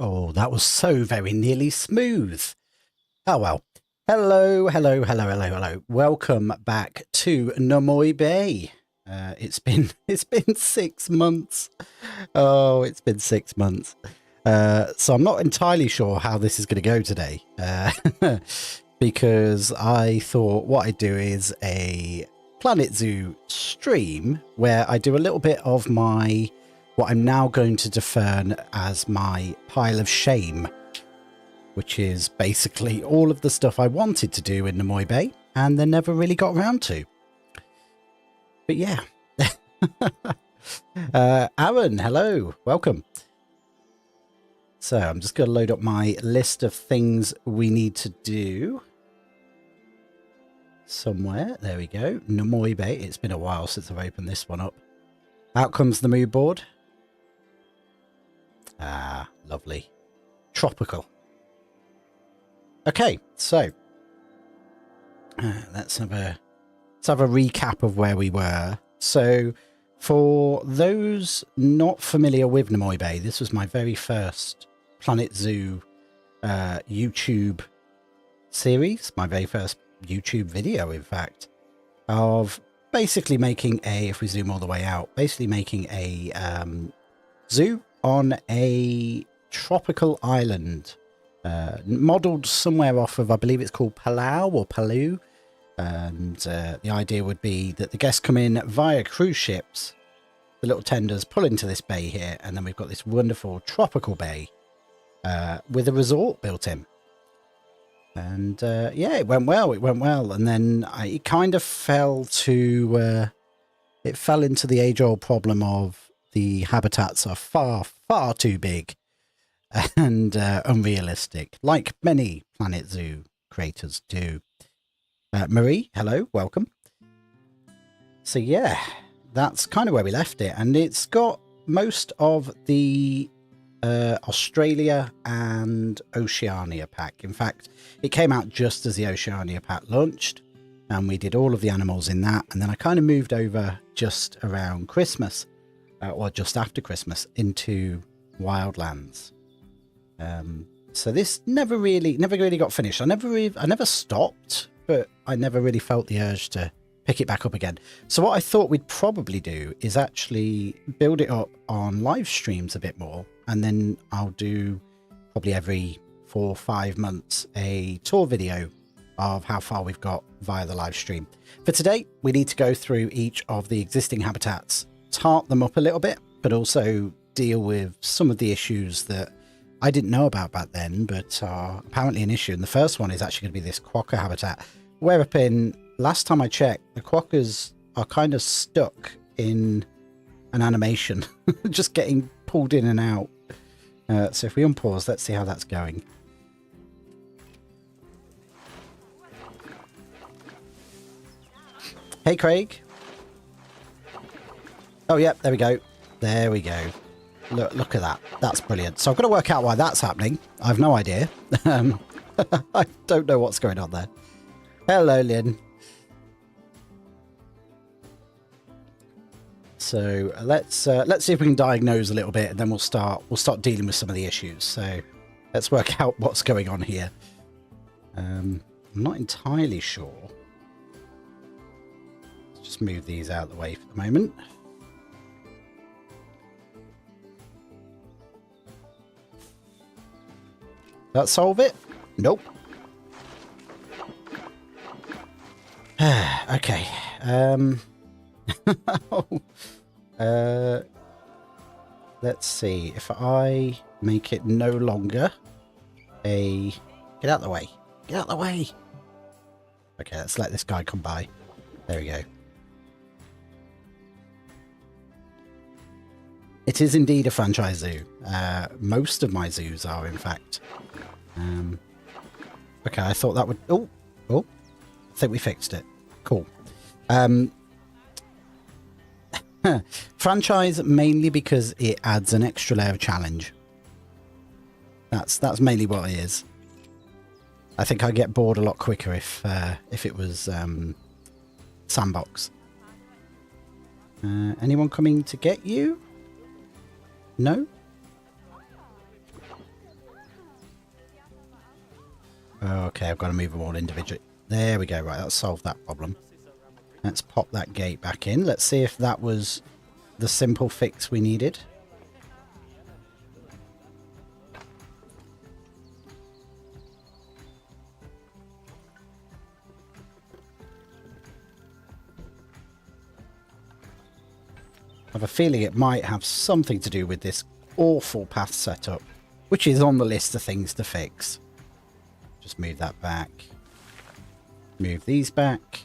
Oh, that was so very nearly smooth. Oh well. Hello, hello, hello, hello, hello. Welcome back to Nomoi Bay. It's been 6 months. Oh, it's been 6 months. So I'm not entirely sure how this is going to go today. Because I thought what I'd do is a Planet Zoo stream where I do a little bit of what I'm now going to define as my pile of shame, which is basically all of the stuff I wanted to do in Nomoi Bay and then never really got around to. But yeah. Aaron, hello, welcome. So I'm just going to load up my list of things we need to do somewhere. There we go. Nomoi Bay. It's been a while since I've opened this one up. Out comes the mood board. Ah, lovely. Tropical. Okay, so let's have a recap of where we were. So for those not familiar with Nomoi Bay, this was my very first Planet Zoo YouTube series, my very first YouTube video, in fact, of basically making if we zoom all the way out, basically making a zoo on a tropical island, modelled somewhere off of, I believe it's called Palau or Palau. And the idea would be that the guests come in via cruise ships, the little tenders pull into this bay here, and then we've got this wonderful tropical bay with a resort built in. And yeah, it went well. And then it kind of fell into the age-old problem of the habitats are far, far too big and unrealistic, like many Planet Zoo creators do. Marie, hello, welcome. So yeah, that's kind of where we left it, and it's got most of the Australia and Oceania pack. In fact, it came out just as the Oceania pack launched, and we did all of the animals in that, and then I kind of moved over just around Christmas, or just after Christmas, into Wildlands. So this never really got finished. I never stopped, but I never really felt the urge to pick it back up again. So what I thought we'd probably do is actually build it up on live streams a bit more, and then I'll do probably every 4 or 5 months a tour video of how far we've got via the live stream. For today, we need to go through each of the existing habitats, tart them up a little bit, but also deal with some of the issues that I didn't know about back then, but are apparently an issue. And the first one is actually going to be this quokka habitat. Whereupin, last time I checked, the quokkas are kind of stuck in an animation, just getting pulled in and out. So if we unpause, let's see how that's going. Hey, Craig. Oh, yeah, there we go. There we go. Look at that. That's brilliant. So I've got to work out why that's happening. I have no idea. I don't know what's going on there. Hello, Lynn. So let's see if we can diagnose a little bit, and then we'll start dealing with some of the issues. So let's work out what's going on here. I'm not entirely sure. Let's just move these out of the way for the moment. That solve it? Nope. Okay. Let's see if I make it no longer a... Get out of the way. Get out of the way. Okay, let's let this guy come by. There we go. It is indeed a franchise zoo. Most of my zoos are, in fact. Okay, I thought that would... Oh, I think we fixed it. Cool. Franchise mainly because it adds an extra layer of challenge. That's mainly what it is. I think I'd get bored a lot quicker if it was sandbox. Anyone coming to get you? No? Okay, I've got to move them all individually. There we go. Right, that's solved that problem. Let's pop that gate back in. Let's see if that was the simple fix we needed. I have a feeling it might have something to do with this awful path setup, which is on the list of things to fix. Just move that back. Move these back.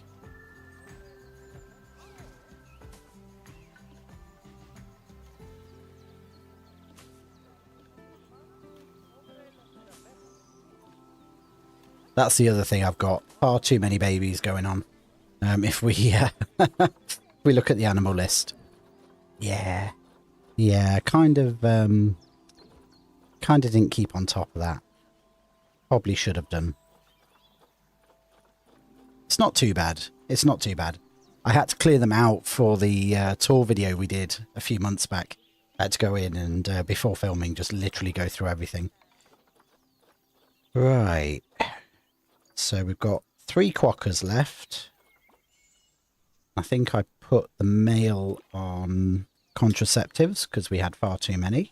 That's the other thing. I've got far too many babies going on. If we if we look at the animal list. Yeah. Yeah, kind of didn't keep on top of that. Probably should have done. It's not too bad. It's not too bad. I had to clear them out for the tour video we did a few months back. I had to go in and before filming just literally go through everything. Right. So we've got 3 quokkas left. I think I put the male on contraceptives because we had far too many.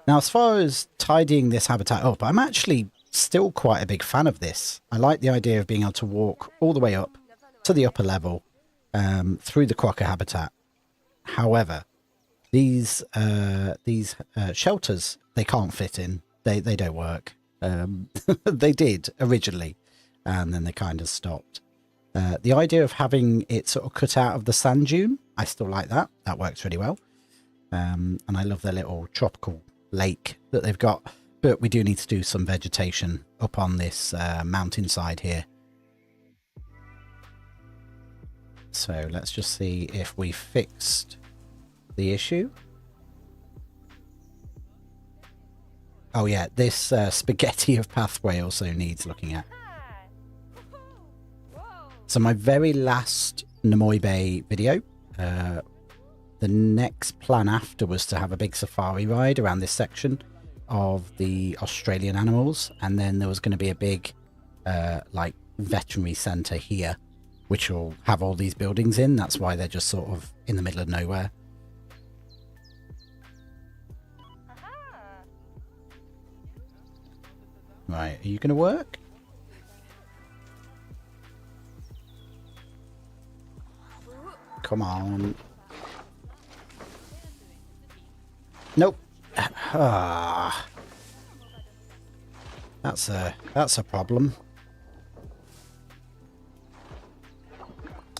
Now, as far as tidying this habitat up, I'm actually still quite a big fan of this. I like the idea of being able to walk all the way up to the upper level through the quokka habitat. However, these shelters, they can't fit in. They don't work. They did originally, and then they kind of stopped. The idea of having it sort of cut out of the sand dune, I still like that. That works really well. And I love their little tropical lake that they've got. But we do need to do some vegetation up on this mountainside here. So let's just see if we fixed the issue. Oh yeah, this spaghetti of pathway also needs looking at. So my very last Nomoi Bay video, the next plan after was to have a big safari ride around this section of the Australian animals, and then there was going to be a big like veterinary centre here, which will have all these buildings in. That's why they're just sort of in the middle of nowhere. Right, are you going to work? Come on. Nope. Ah. That's a problem.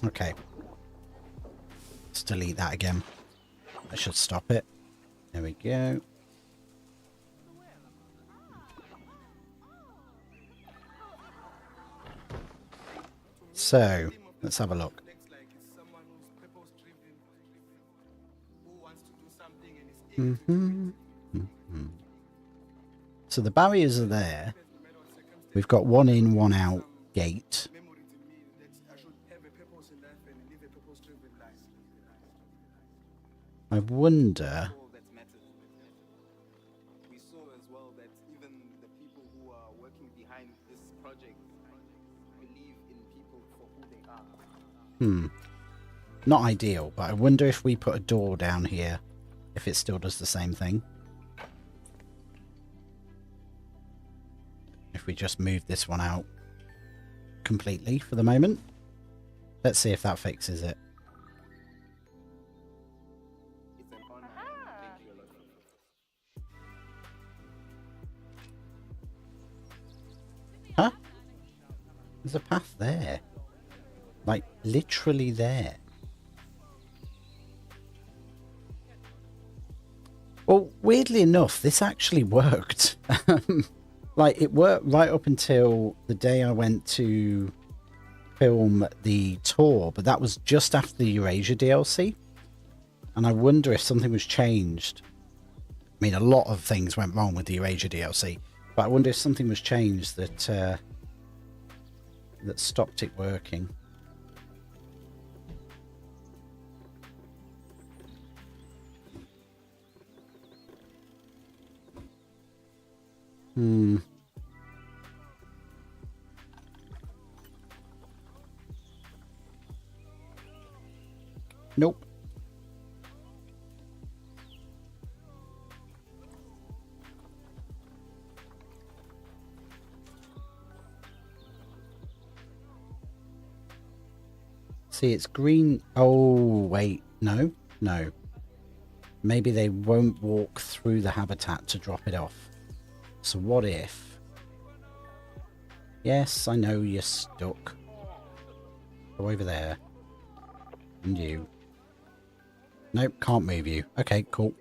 Okay. Let's delete that again. I should stop it. There we go. So, let's have a look. So the barriers are there. We've got 1 in, 1 out gate. I wonder. We saw as well that even the people who are working behind this project believe in people for who they are. Not ideal, but I wonder if we put a door down here, if it still does the same thing. If we just move this one out completely for the moment. Let's see if that fixes it. It's an honor. Thank you a lot. Huh? There's a path there. Like, literally there. Well, weirdly enough, this actually worked. Like, it worked right up until the day I went to film the tour, but that was just after the Eurasia DLC. And I wonder if something was changed. I mean, a lot of things went wrong with the Eurasia DLC, but I wonder if something was changed that that stopped it working. Hmm. Nope. See, it's green. Oh, wait. No. No. Maybe they won't walk through the habitat to drop it off. So what if... Yes, I know you're stuck. Go over there. And you. Nope, can't move you. Okay, cool.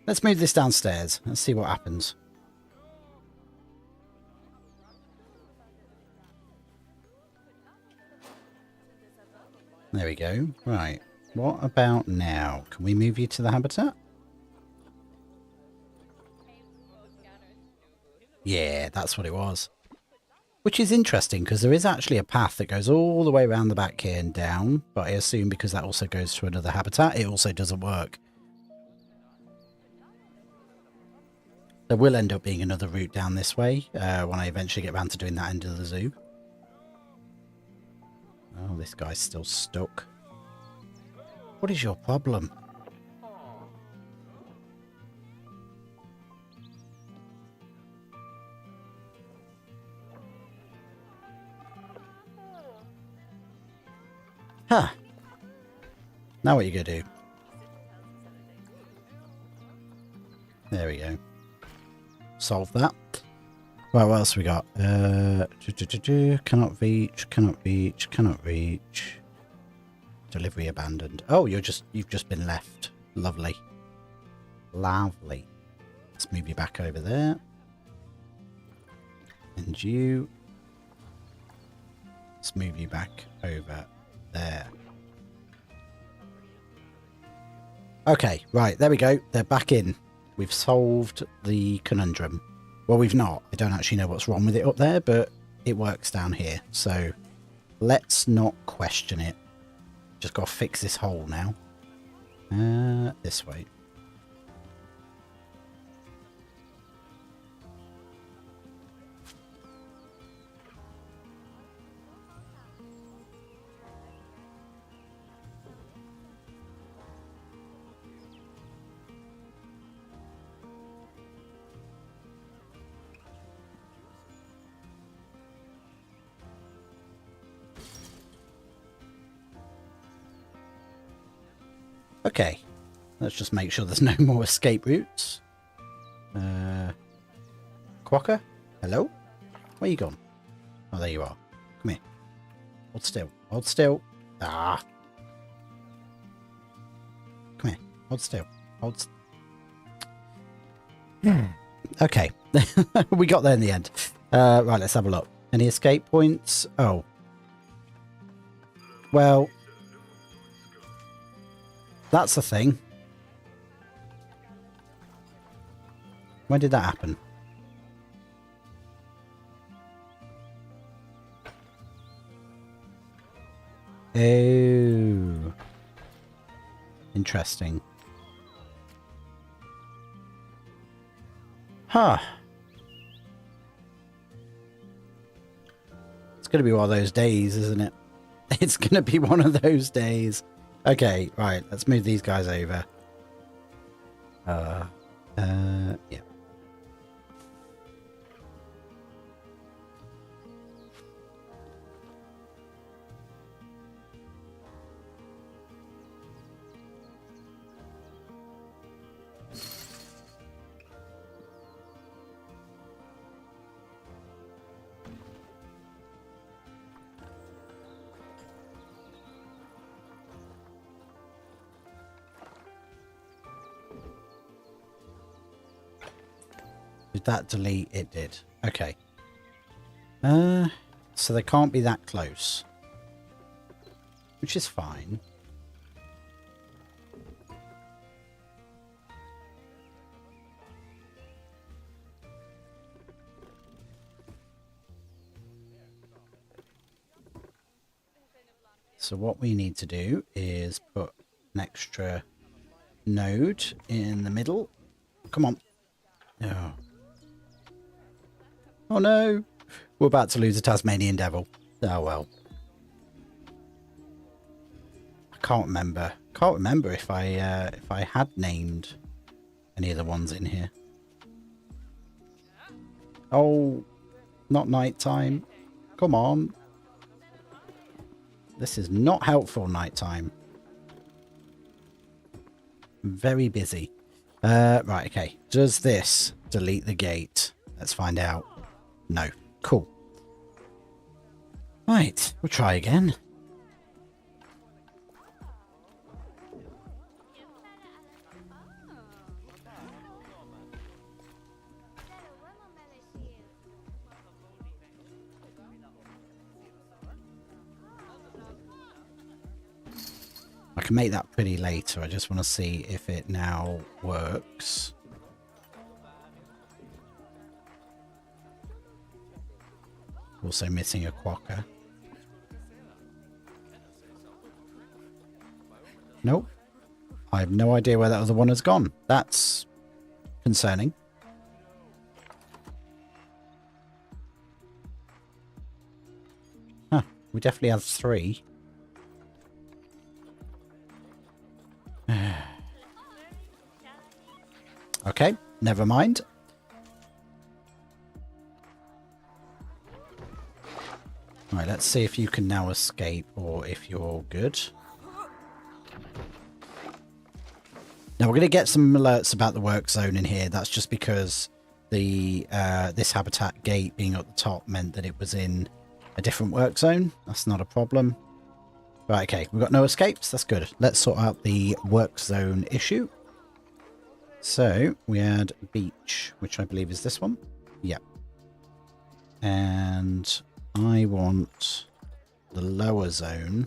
Let's move this downstairs. Let's see what happens. There we go. Right. What about now? Can we move you to the habitat? Yeah, that's what it was. Which is interesting because there is actually a path that goes all the way around the back here and down. But I assume because that also goes to another habitat, it also doesn't work. There will end up being another route down this way when I eventually get around to doing that end of the zoo. Oh, this guy's still stuck. What is your problem? Huh. Now what are you going to do? There we go. Solve that. Right, what else we got? Cannot reach, cannot reach, cannot reach. Delivery abandoned. Oh, you've just been left. Lovely. Lovely. Let's move you back over there. And you. Let's move you back over there. Okay, right, there we go. They're back in. We've solved the conundrum. Well, we've not. I don't actually know what's wrong with it up there, but it works down here. So let's not question it. Just got to fix this hole now. This way. Okay, let's just make sure there's no more escape routes. Quokka? Hello? Where you gone? Oh, there you are. Come here. Hold still. Hold still. Ah. Come here. Hold still. Hold Okay. We got there in the end. Right, let's have a look. Any escape points? Oh. Well... That's the thing. When did that happen? Oh. Interesting. Huh. It's going to be one of those days, isn't it? It's going to be one of those days. Okay, right, let's move these guys over. Yeah. Did that delete? It did. Okay. So they can't be that close. Which is fine. So what we need to do is put an extra node in the middle. Come on. Oh. Oh no! We're about to lose a Tasmanian devil. Oh well. I can't remember. Can't remember if I had named any of the ones in here. Oh, not nighttime. Come on. This is not helpful nighttime. I'm very busy. Right, okay. Does this delete the gate? Let's find out. No. Cool. Right, we'll try again. I can make that pretty later. I just want to see if it now works. Also missing a quokka. Nope. I have no idea where that other one has gone. That's concerning. Huh. We definitely have 3. Okay, never mind. Right, let's see if you can now escape or if you're good. Now we're going to get some alerts about the work zone in here. That's just because the this habitat gate being at the top meant that it was in a different work zone. That's not a problem. Right, okay, we've got no escapes. That's good. Let's sort out the work zone issue. So we had beach, which I believe is this one. Yep. And I want the lower zone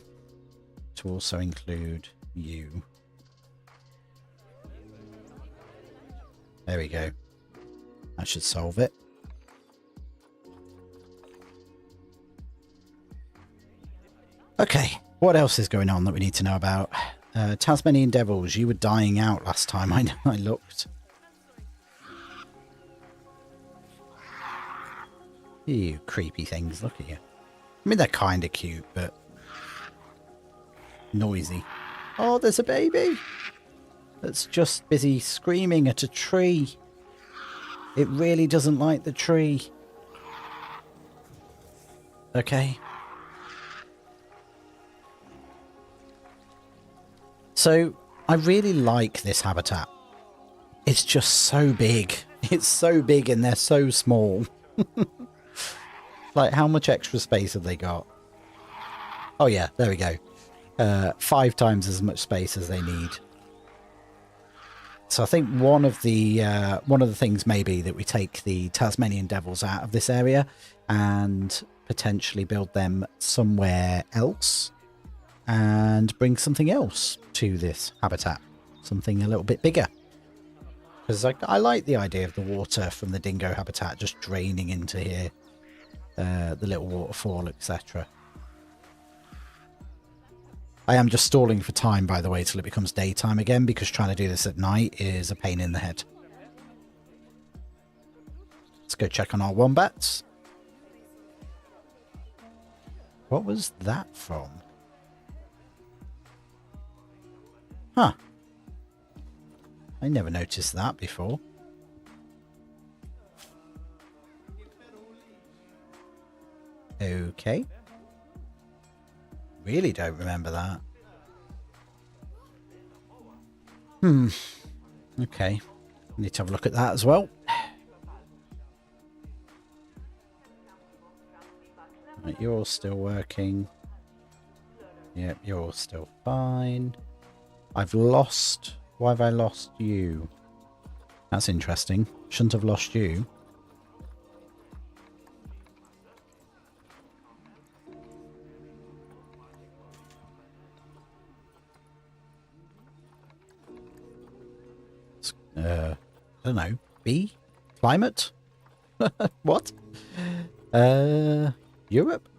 to also include you. There we go. That should solve it. Okay, what else is going on that we need to know about? Tasmanian devils, you were dying out last time I looked. You creepy things, look at you. I mean, they're kind of cute, but noisy. Oh, there's a baby that's just busy screaming at a tree. It really doesn't like the tree. Okay. So, I really like this habitat. It's just so big. It's so big and they're so small. Like, how much extra space have they got? Oh yeah, there we go. 5 times as much space as they need. So I think one of the things may be that we take the Tasmanian devils out of this area and potentially build them somewhere else and bring something else to this habitat, something a little bit bigger. Because I like the idea of the water from the dingo habitat just draining into here, the little waterfall, etc. I am just stalling for time, by the way, till it becomes daytime again, because trying to do this at night is a pain in the head. Let's go check on our wombats. What was that from? Huh. I never noticed that before. Okay. Really don't remember that. Okay. Need to have a look at that as well. Right, you're all still working. Yep, you're all still fine. I've lost... Why have I lost you? That's interesting. Shouldn't have lost you. I don't know. B? Climate? What? Europe?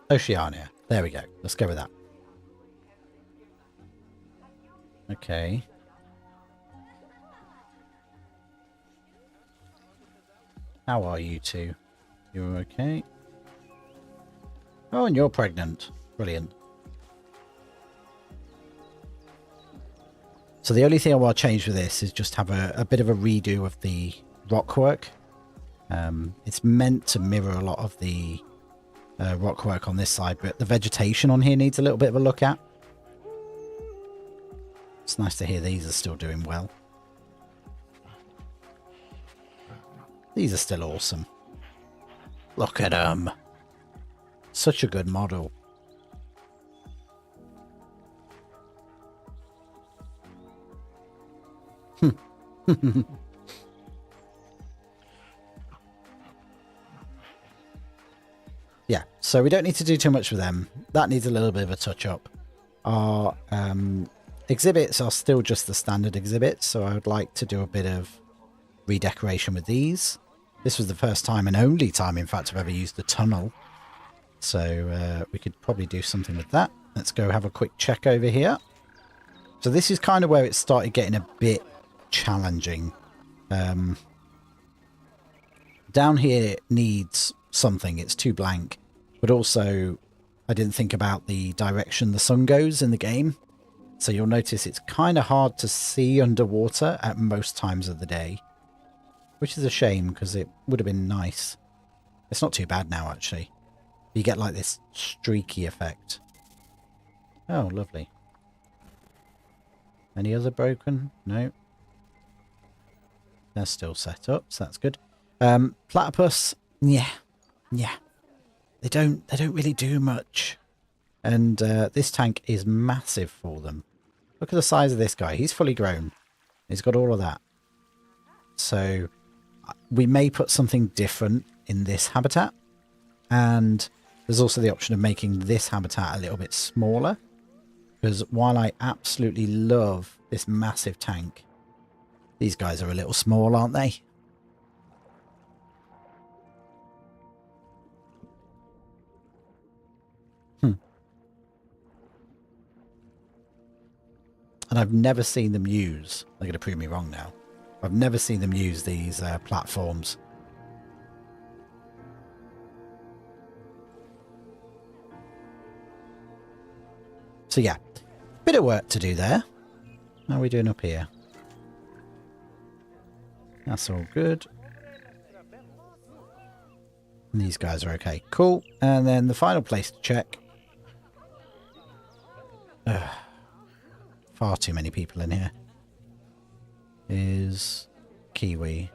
Oceania. There we go. Let's go with that. Okay. How are you two? You're okay? Oh, and you're pregnant. Brilliant. So the only thing I want to change with this is just have a bit of a redo of the rockwork. It's meant to mirror a lot of the rockwork on this side, but the vegetation on here needs a little bit of a look at. It's nice to hear these are still doing well. These are still awesome. Look at them. Such a good model. Yeah, so we don't need to do too much with them. That needs a little bit of a touch up. Our exhibits are still just the standard exhibits, so I would like to do a bit of redecoration with these. This was the first time and only time, in fact, I've ever used the tunnel. So we could probably do something with that. Let's go have a quick check over here. So this is kind of where it started getting a bit challenging. Down here needs something. It's too blank. But also, I didn't think about the direction the sun goes in the game. So you'll notice it's kind of hard to see underwater at most times of the day. Which is a shame, because it would have been nice. It's not too bad now, actually. You get like this streaky effect. Oh, lovely. Any other broken? No. They're still set up, so that's good. Platypus, yeah. They don't really do much. And this tank is massive for them. Look at the size of this guy. He's fully grown. He's got all of that. So we may put something different in this habitat. And there's also the option of making this habitat a little bit smaller. Because while I absolutely love this massive tank, these guys are a little small, aren't they? And I've never seen them use, they're going to prove me wrong now, I've never seen them use these platforms. So yeah, bit of work to do there. How are we doing up here? That's all good. And these guys are okay. Cool. And then the final place to check. Far too many people in here. Is Kiwi.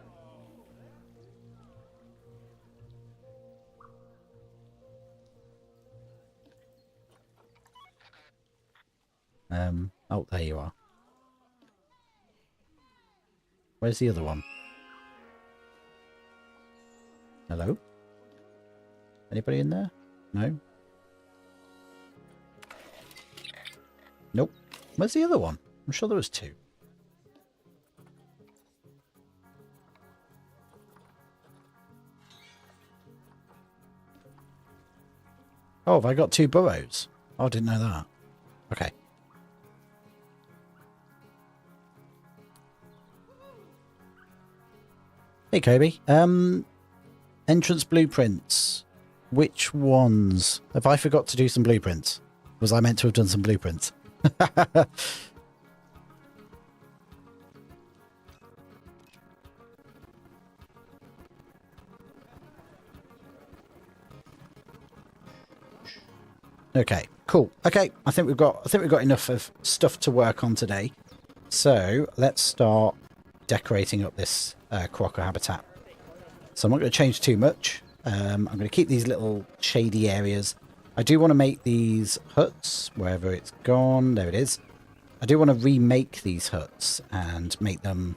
Oh, there you are. Where's the other one? Hello? Anybody in there? No? Nope. Where's the other one? I'm sure there was two. Oh, have I got two burrows? Oh, I didn't know that. Okay. Hey, Kobe. Entrance blueprints. Which ones? Have I forgot to do some blueprints? Was I meant to have done some blueprints? Okay, cool. Okay, I think we've got enough of stuff to work on today. So let's start decorating up this quokka habitat. So I'm not going to change too much. I'm going to keep these little shady areas. I do want to make these huts wherever it's gone. There it is. I do want to remake these huts and make them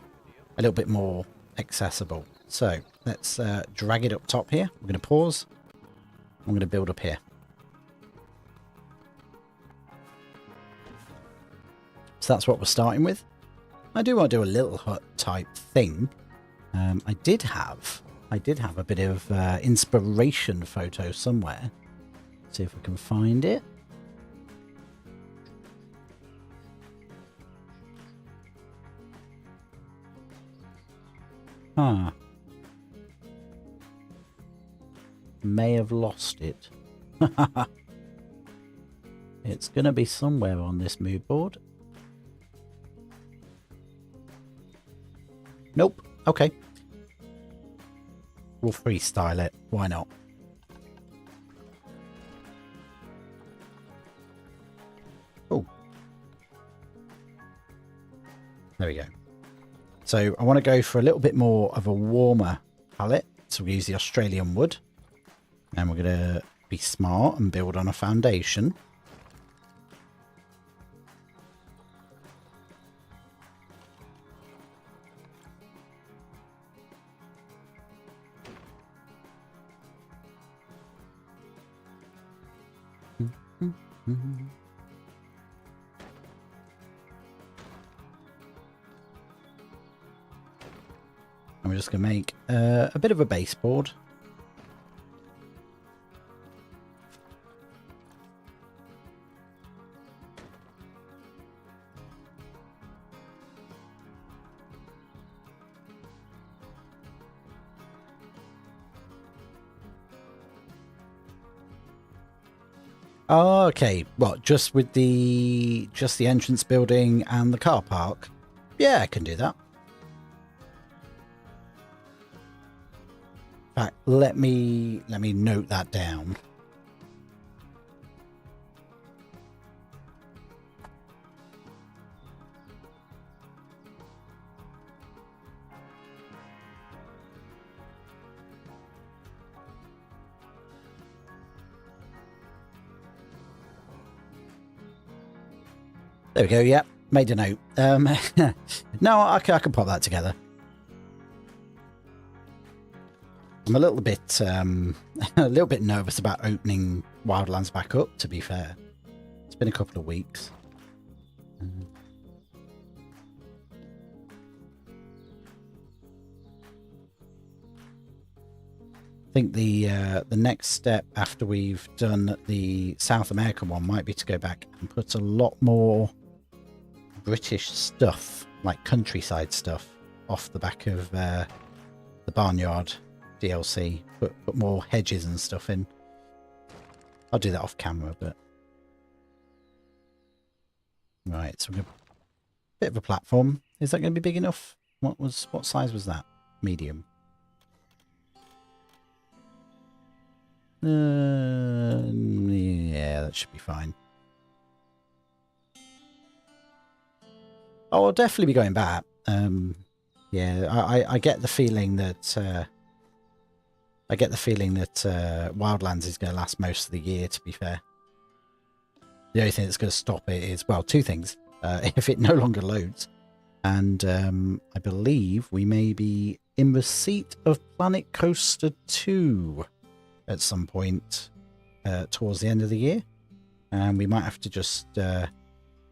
a little bit more accessible. So let's drag it up top here. We're going to pause. I'm going to build up here. So that's what we're starting with. I do want to do a little hut type thing. I did have a bit of inspiration photo somewhere. See if I can find it. Ah. may have lost it. It's going to be somewhere on this mood board. Nope. Okay. We'll freestyle it. Why not? Oh. There we go. So I want to go for a little bit more of a warmer palette. So we use the Australian wood. And we're going to be smart and build on a foundation. And we're just going to make a bit of a baseboard. Oh, okay. What, just with the entrance building and the car park? Yeah, I can do that. In fact, let me note that down. There we go. Yep, made a note. No, I can pop that together. I'm a little bit nervous about opening Wildlands back up, to be fair. It's been a couple of weeks. I think the next step after we've done the South American one might be to go back and put a lot more British stuff, like countryside stuff, off the back of the Barnyard DLC. Put more hedges and stuff in. I'll do that off camera, but right. So we're gonna bit of a platform. Is that going to be big enough? What size was that? Medium. Yeah, that should be fine. Oh, I'll definitely be going back. Yeah, I get the feeling that Wildlands is going to last most of the year. To be fair, the only thing that's going to stop it is, well, two things: if it no longer loads, and I believe we may be in receipt of Planet Coaster 2 at some point towards the end of the year, and we might have to just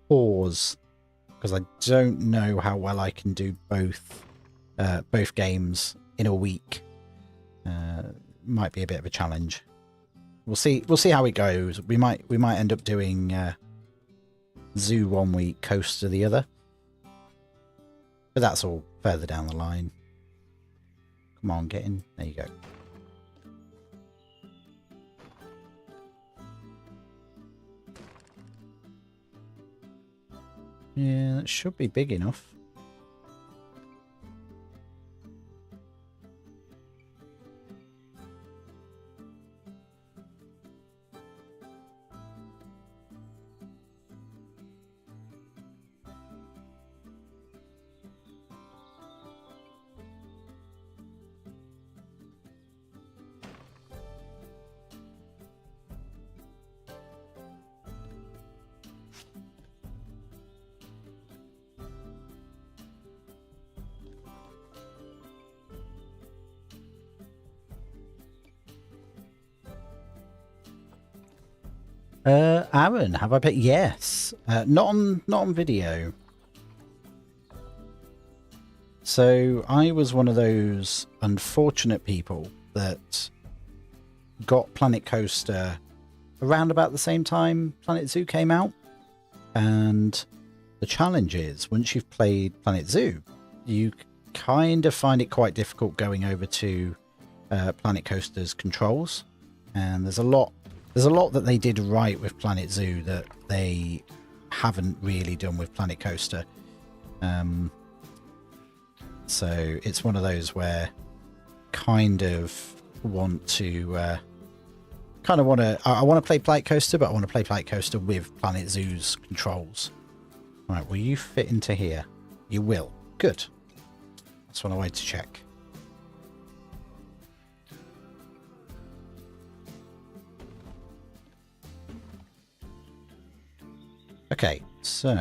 pause because I don't know how well I can do both games in a week. Might be a bit of a challenge. We'll see how it goes. We might end up doing Zoo 1 week, Coaster the other, but that's all further down the line. Come on, get in. There you go. Yeah, that should be big enough. Aaron, have I bet? Yes. Not on video. So I was one of those unfortunate people that got Planet Coaster around about the same time Planet Zoo came out. And the challenge is, once you've played Planet Zoo, you kind of find it quite difficult going over to Planet Coaster's controls. And there's a lot that they did right with Planet Zoo that they haven't really done with Planet Coaster. So it's one of those where kind of want to I want to play Planet Coaster, but I want to play Planet Coaster with Planet Zoo's controls. Right, will you fit into here? You will. Good. That's what I wanted to check. Okay, so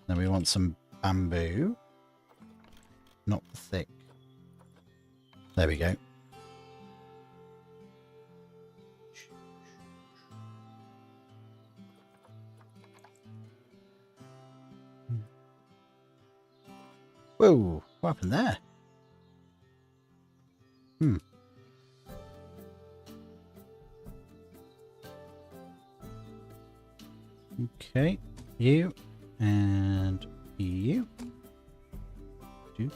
then we want some bamboo. Not thick. There we go. Whoa, what happened there? Okay, you and you. Do.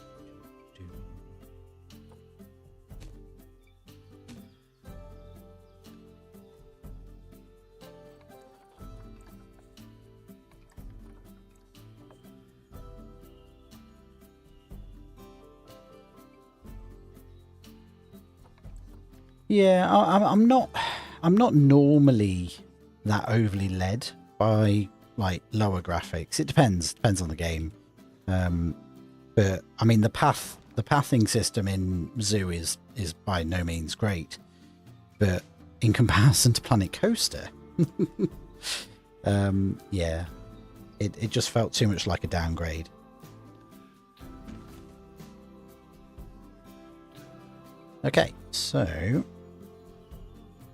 Yeah, I'm not normally that overly led by like lower graphics. It depends on the game. But I mean the pathing system in Zoo is by no means great. But in comparison to Planet Coaster, yeah, it just felt too much like a downgrade. Okay, so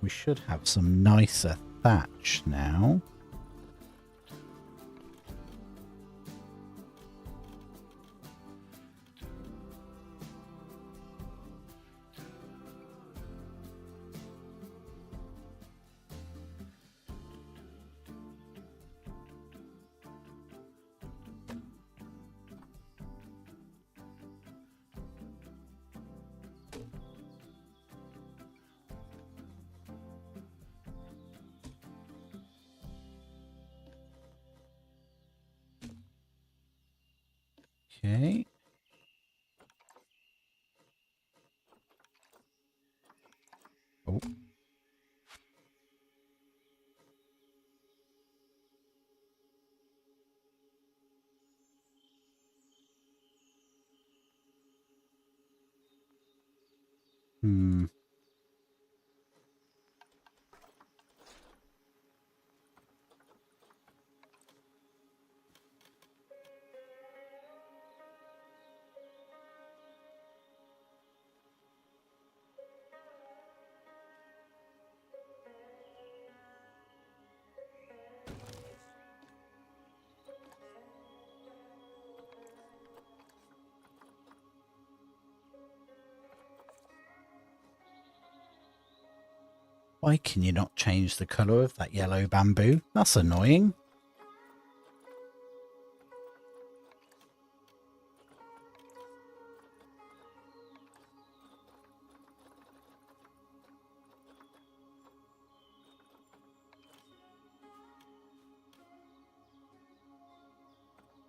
we should have some nicer thatch now. Okay. Oh. Why can you not change the colour of that yellow bamboo? That's annoying.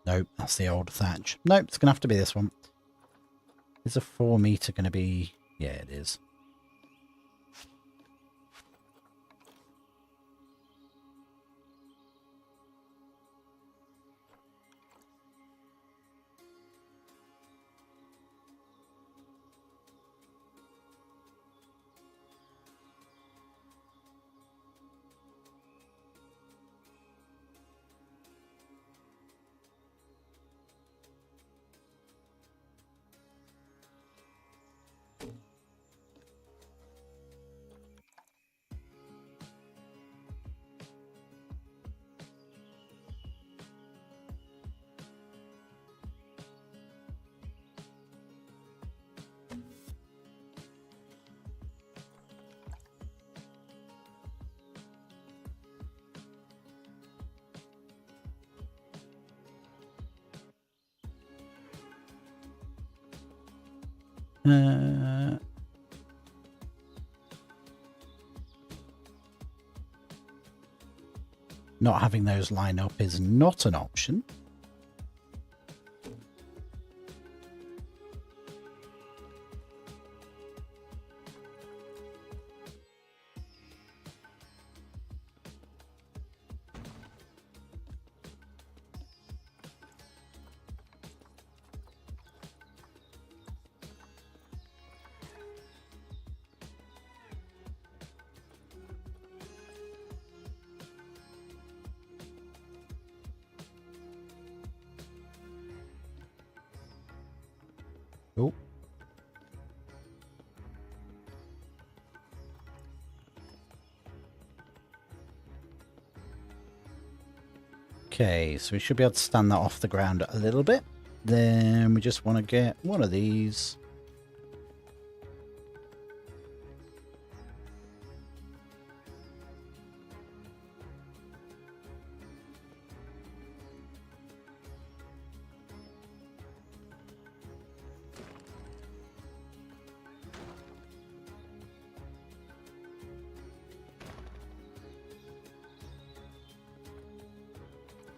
Nope, that's the old thatch. Nope, it's going to have to be this one. Is a 4 metre going to be... Yeah, it is. Not having those line up is not an option. Oh. Okay, so we should be able to stand that off the ground a little bit. Then we just want to get one of these.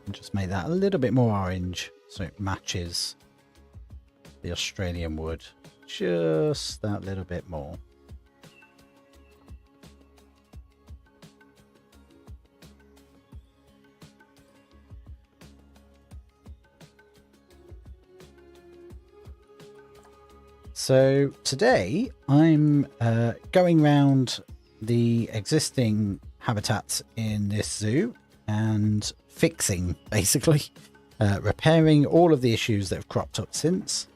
And just make that a little bit more orange so it matches the Australian wood just that little bit more. So today I'm going round the existing habitats in this zoo and fixing, basically, repairing all of the issues that have cropped up since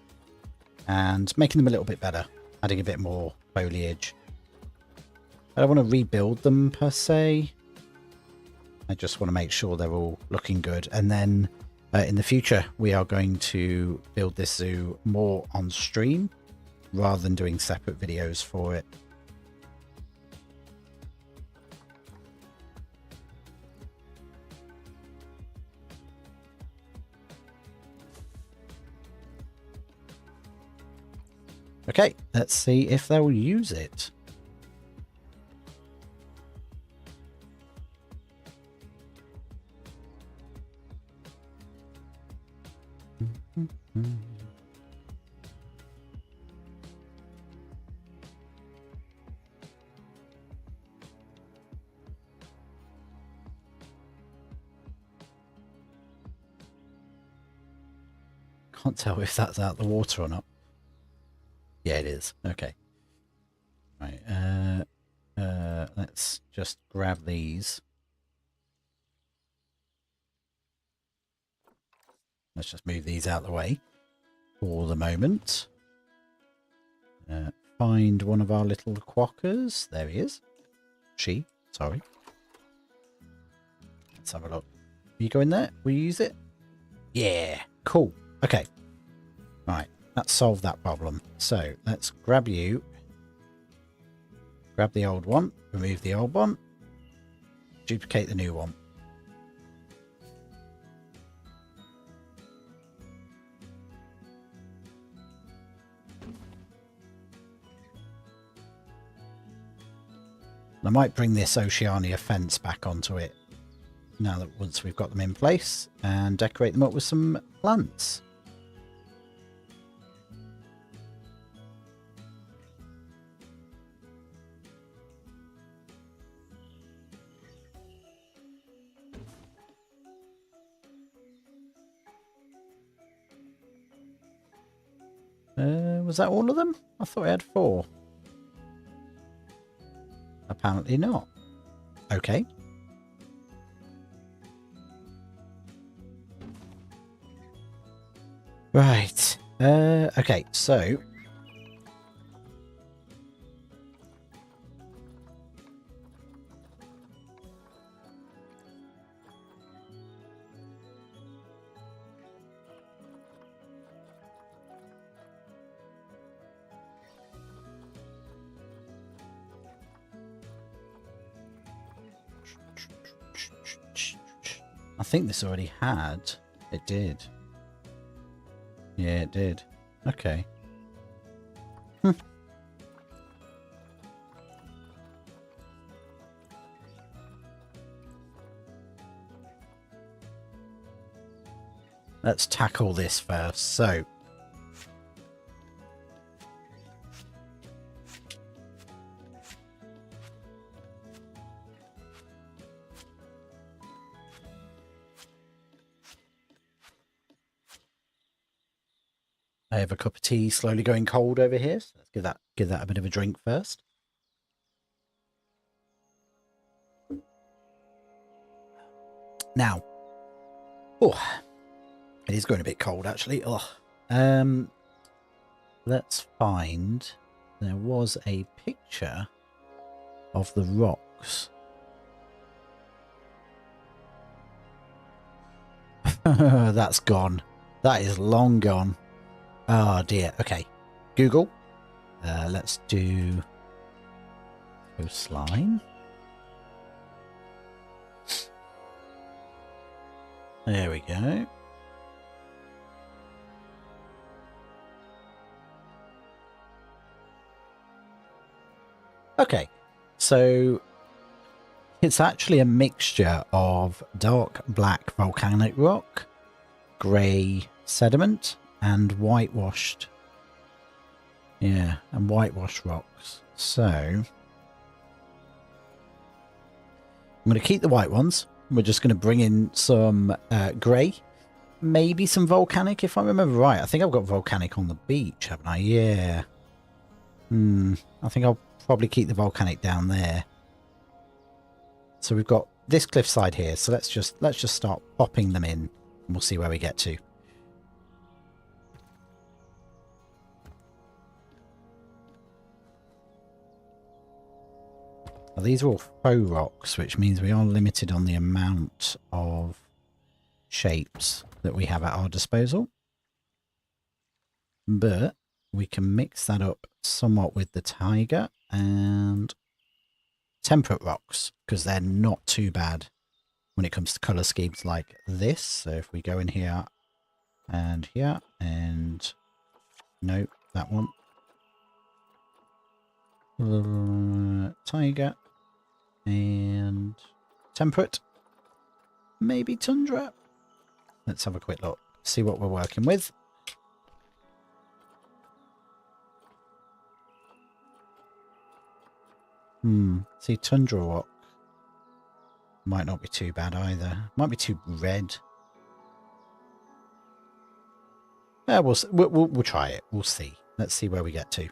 and making them a little bit better, adding a bit more foliage. I don't want to rebuild them per se. I just want to make sure they're all looking good. And then in the future, we are going to build this zoo more on stream rather than doing separate videos for it. Okay, let's see if they'll use it. Can't tell if that's out the water or not. Yeah, it is. Okay. Right. Let's just grab these. Let's just move these out of the way for the moment. Find one of our little quokkas. There he is. She. Sorry. Let's have a look. Will you go in there? Will you use it? Yeah. Cool. Okay. Right. That solved that problem. So let's grab you. Grab the old one. Remove the old one. Duplicate the new one. I might bring this Oceania fence back onto it now that once we've got them in place and decorate them up with some plants. Was that all of them? I thought I had 4. Apparently not. Okay. Right. Okay, so I think this already had. It did. Yeah, it did. Okay. let's tackle this first. So I have a cup of tea slowly going cold over here. So let's give that a bit of a drink first. Now, oh, it is going a bit cold actually. Oh, let's find. There was a picture of the rocks. That's gone. That is long gone. Oh dear. Okay, Google. Let's do coastline. There we go. Okay, so it's actually a mixture of dark black volcanic rock, grey sediment, and whitewashed. Yeah, and whitewashed rocks. So I'm going to keep the white ones. We're just going to bring in some grey, maybe some volcanic if I remember right. I think I've got volcanic on the beach, haven't I? Yeah. I think I'll probably keep the volcanic down there. So we've got this cliffside here. So let's just start popping them in, and we'll see where we get to. Now, these are all faux rocks, which means we are limited on the amount of shapes that we have at our disposal. But we can mix that up somewhat with the tiger and temperate rocks, because they're not too bad when it comes to colour schemes like this. So if we go in here, and no, that one. Tiger and temperate, maybe tundra. Let's have a quick look, see what we're working with. See, tundra rock might not be too bad either. Might be too red. Yeah, we'll try it. We'll see. Let's see where we get to.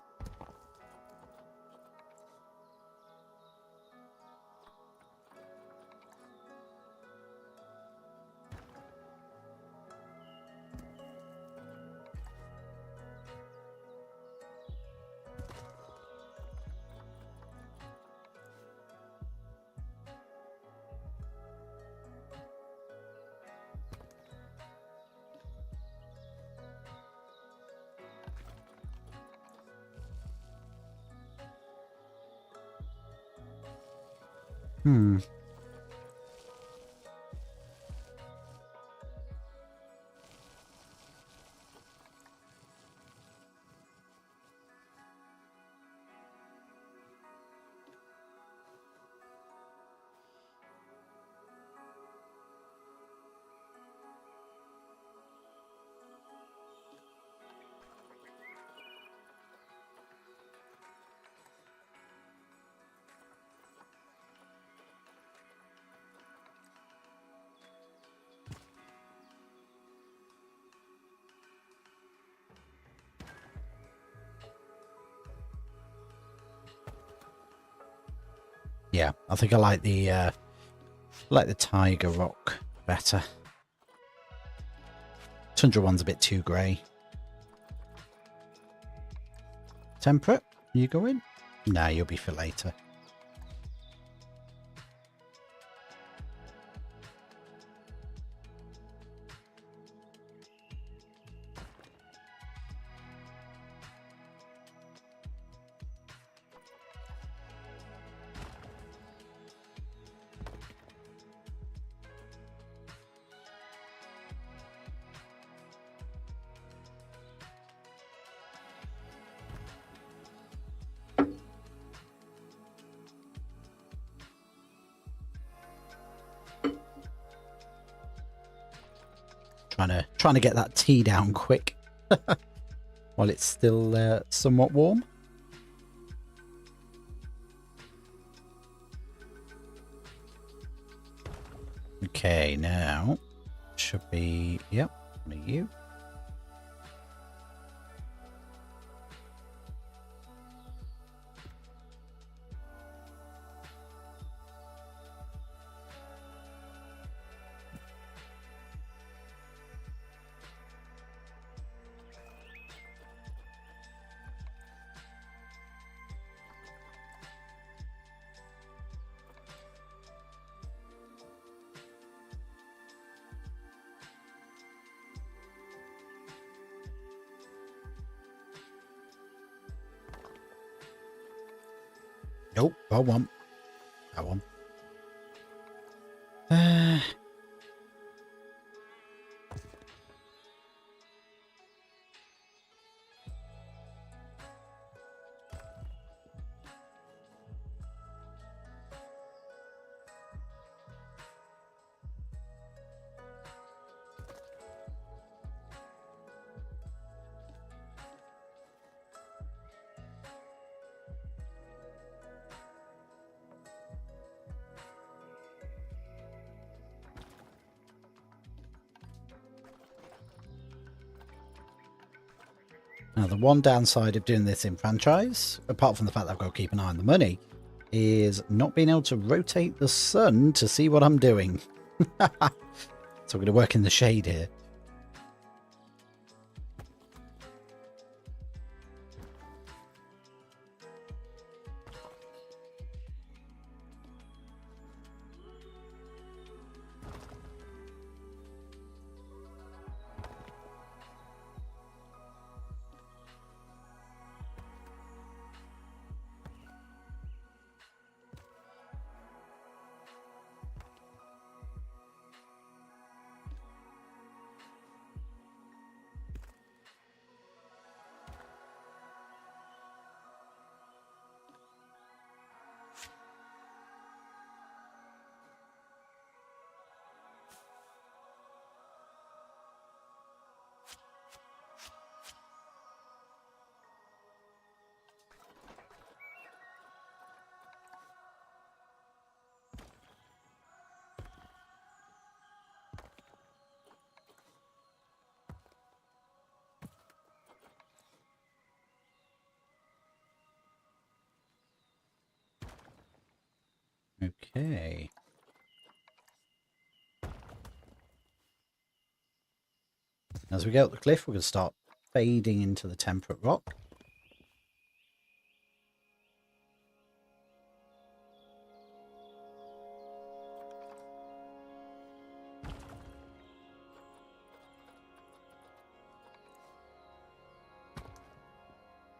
Yeah, I think I like the tiger rock better. Tundra one's a bit too grey. Temperate, you go in? No, you'll be for later. Trying to get that tea down quick while it's still somewhat warm. Okay, now should be, yep, one of you. Nope, wrong one. That one. Now, the one downside of doing this in franchise, apart from the fact that I've got to keep an eye on the money, is not being able to rotate the sun to see what I'm doing. So we're going to work in the shade here. Okay. As we go up the cliff, we're going to start fading into the temperate rock.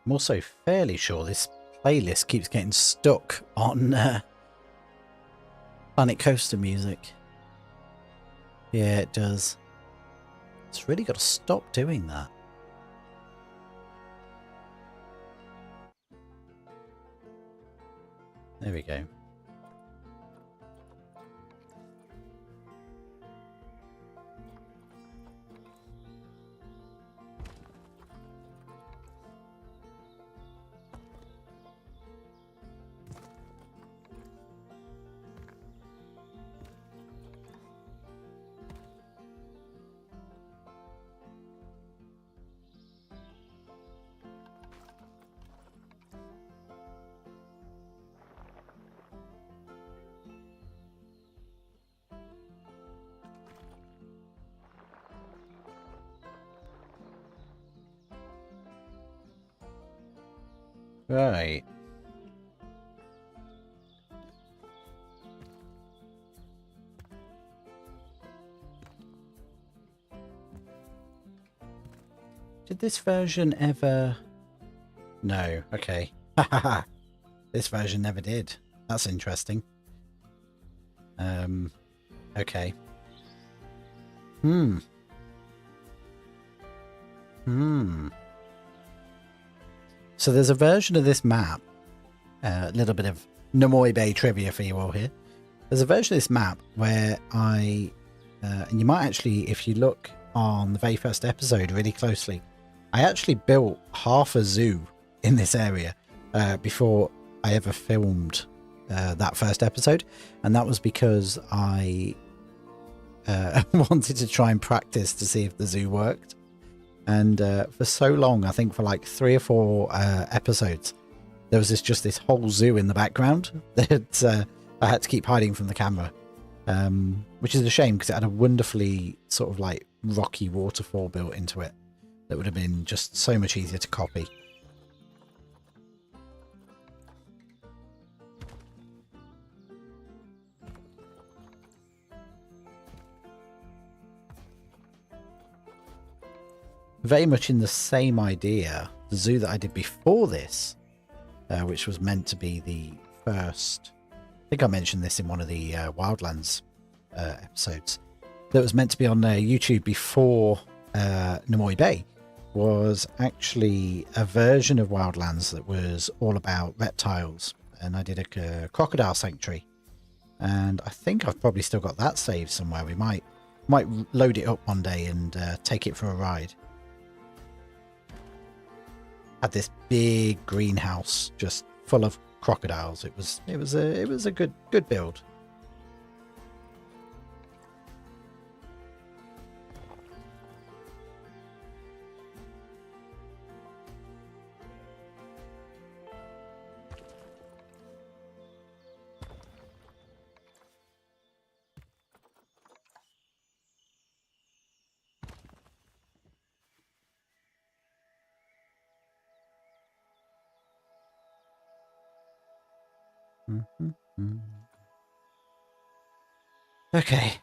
I'm also fairly sure this playlist keeps getting stuck on Planet Coaster music. Yeah, it does. It's really got to stop doing that. There we go. Right. Did this version ever... No, okay. This version never did. That's interesting. Okay. So there's a version of this map, a little bit of Nomoi Bay trivia for you all here. There's a version of this map where and you might actually, if you look on the very first episode really closely. I actually built half a zoo in this area before I ever filmed that first episode, and that was because I wanted to try and practice to see if the zoo worked. And for so long, I think for like 3 or 4 episodes, there was just this whole zoo in the background that I had to keep hiding from the camera, which is a shame because it had a wonderfully sort of like rocky waterfall built into it that would have been just so much easier to copy. Very much in the same idea, the zoo that I did before this, which was meant to be the first, I think I mentioned this in one of the Wildlands episodes, that was meant to be on YouTube before Nomoi Bay, was actually a version of Wildlands that was all about reptiles, and I did a crocodile sanctuary, and I think I've probably still got that saved somewhere. We might load it up one day and take it for a ride. Had this big greenhouse just full of crocodiles. It was a good build. Okay,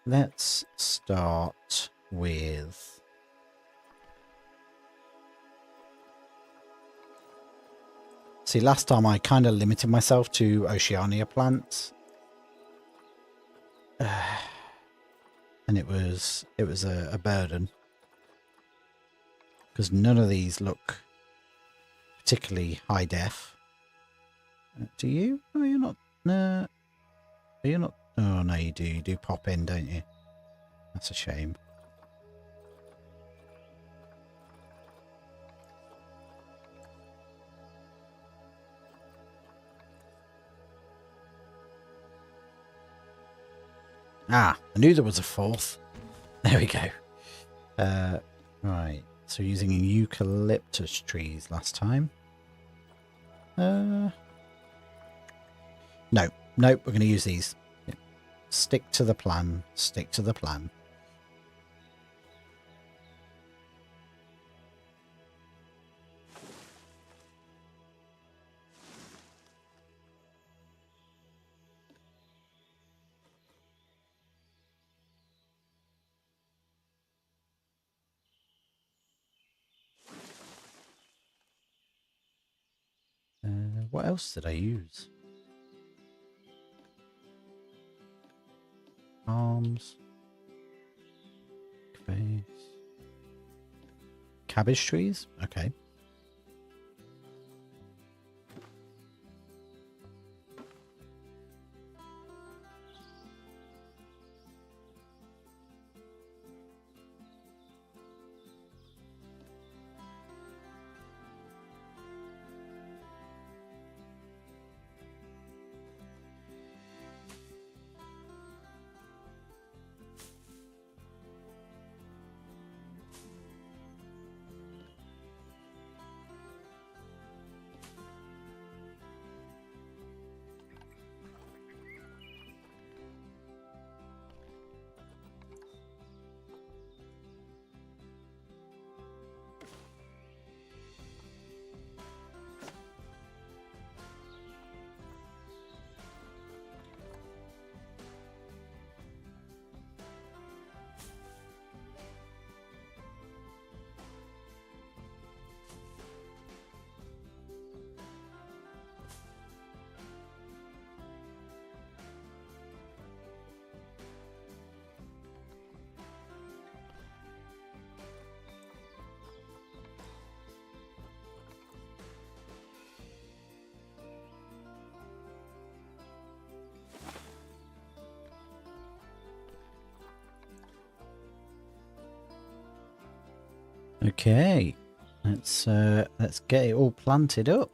let's start with see, last time I kind of limited myself to Oceania plants. And it was a burden because none of these look particularly high def. Do you? Oh, you're not. No, you're not. Oh no, you do. You do pop in, don't you? That's a shame. Ah, I knew there was a fourth. There we go. Right. So using eucalyptus trees last time. No, we're going to use these. Stick to the plan. Stick to the plan. What else did I use? Arms. Face. Cabbage trees? Okay. Okay, let's get it all planted up.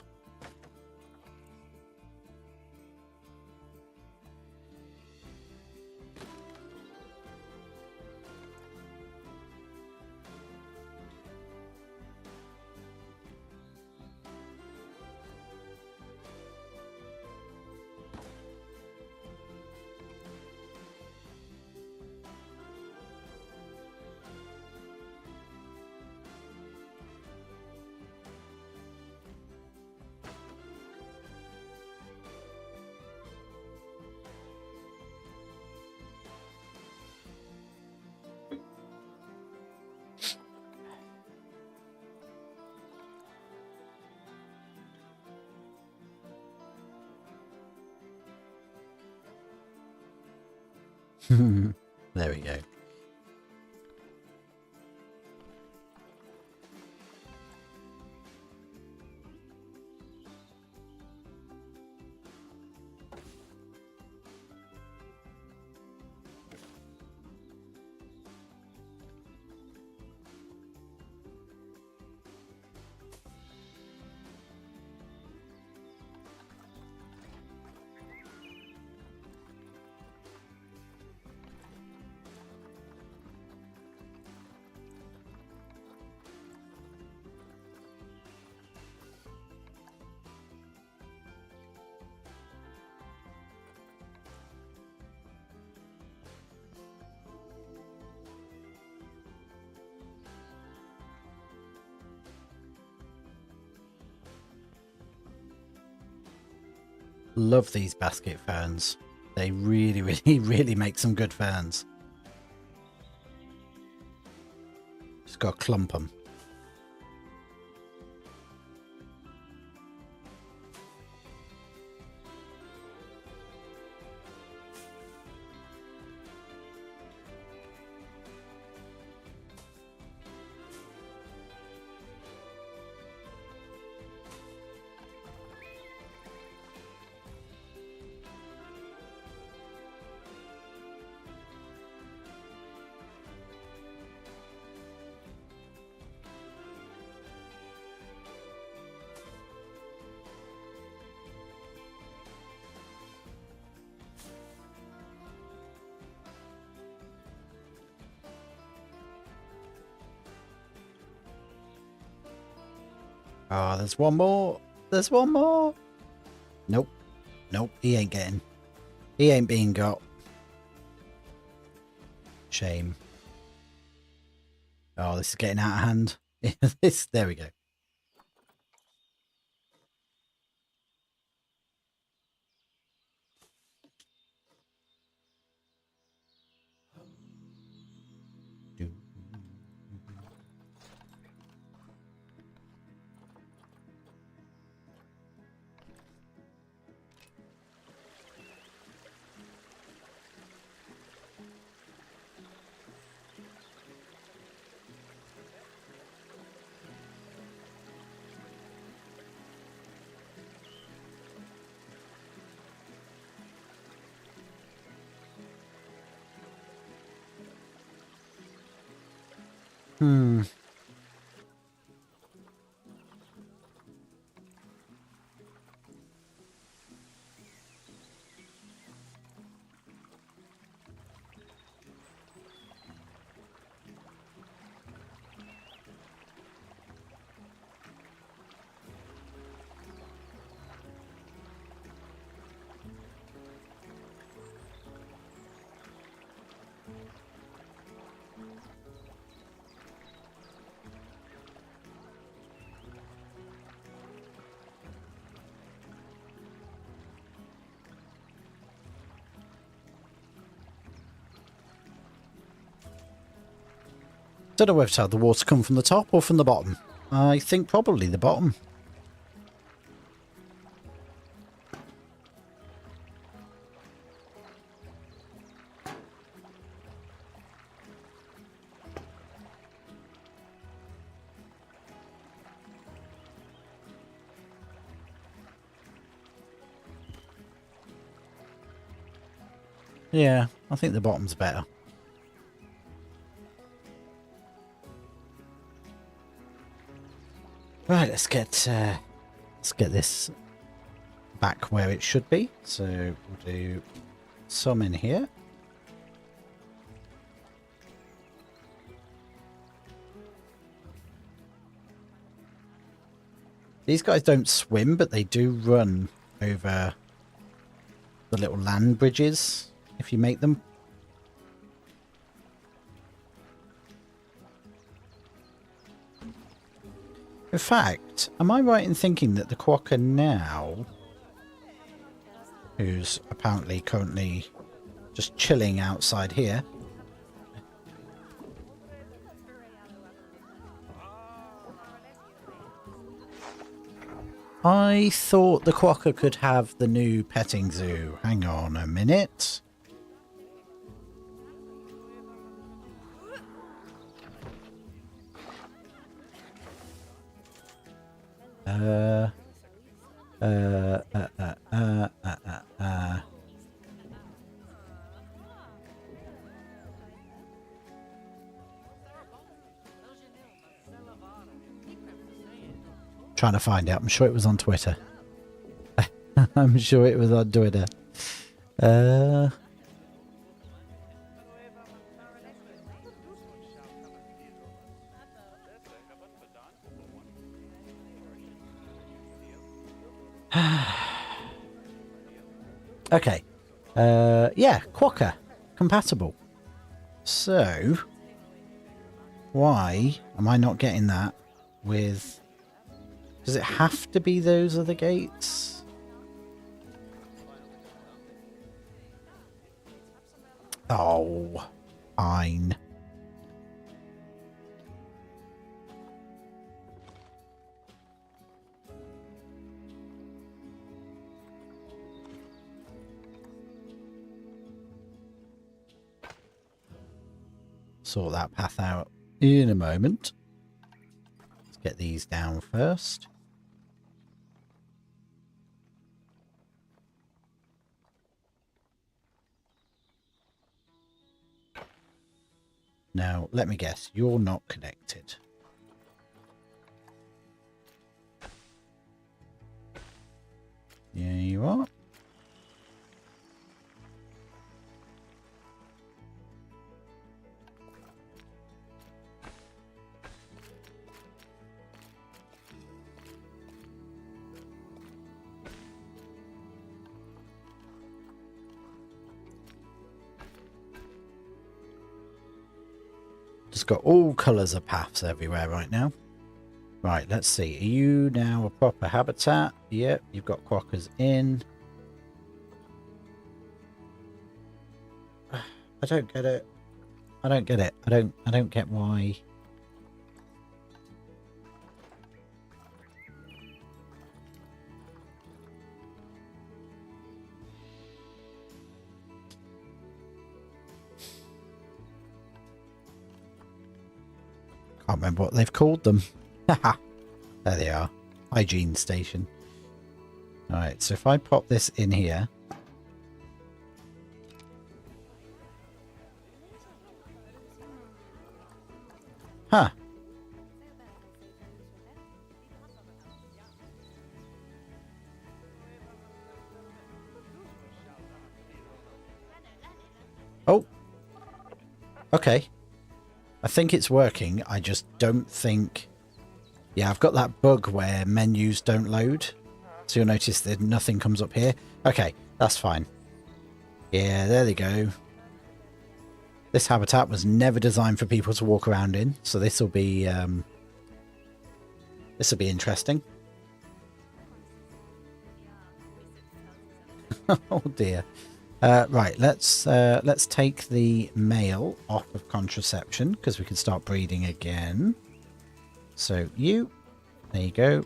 There we go. Love these basket ferns. They really, really, really make some good ferns. Just got to clump them. Oh, there's one more. There's one more. Nope. Nope. He ain't getting. He ain't being got. Shame. Oh, this is getting out of hand. There we go. Hmm. Don't know whether to have the water come from the top or from the bottom. I think probably the bottom. Yeah, I think the bottom's better. Right, let's get this back where it should be. So we'll do some in here. These guys don't swim, but they do run over the little land bridges if you make them. In fact, am I right in thinking that the quokka now, who's apparently currently just chilling outside here, I thought the quokka could have the new petting zoo. Hang on a minute. Trying to find out. I'm sure it was on Twitter. I'm sure it was on Twitter. Okay. Yeah, quokka. Compatible. So, why am I not getting that with... Does it have to be those other gates? Oh, fine. Sort that path out in a moment. Let's get these down first. Now, let me guess, you're not connected. Yeah, you are. Just got all colours of paths everywhere right now. Right, let's see. Are you now a proper habitat? Yep, you've got quokkas in. I don't get it. I don't get it. I don't get why. Can't remember what they've called them. Haha. There they are. Hygiene station. Alright, so if I pop this in here. Huh. Oh. Okay. I think it's working. I just don't think... Yeah, I've got that bug where menus don't load. So you'll notice that nothing comes up here. Okay, that's fine. Yeah, there they go. This habitat was never designed for people to walk around in. So this will be interesting. Oh dear. Right, let's take the male off of contraception because we can start breeding again. So you, there you go.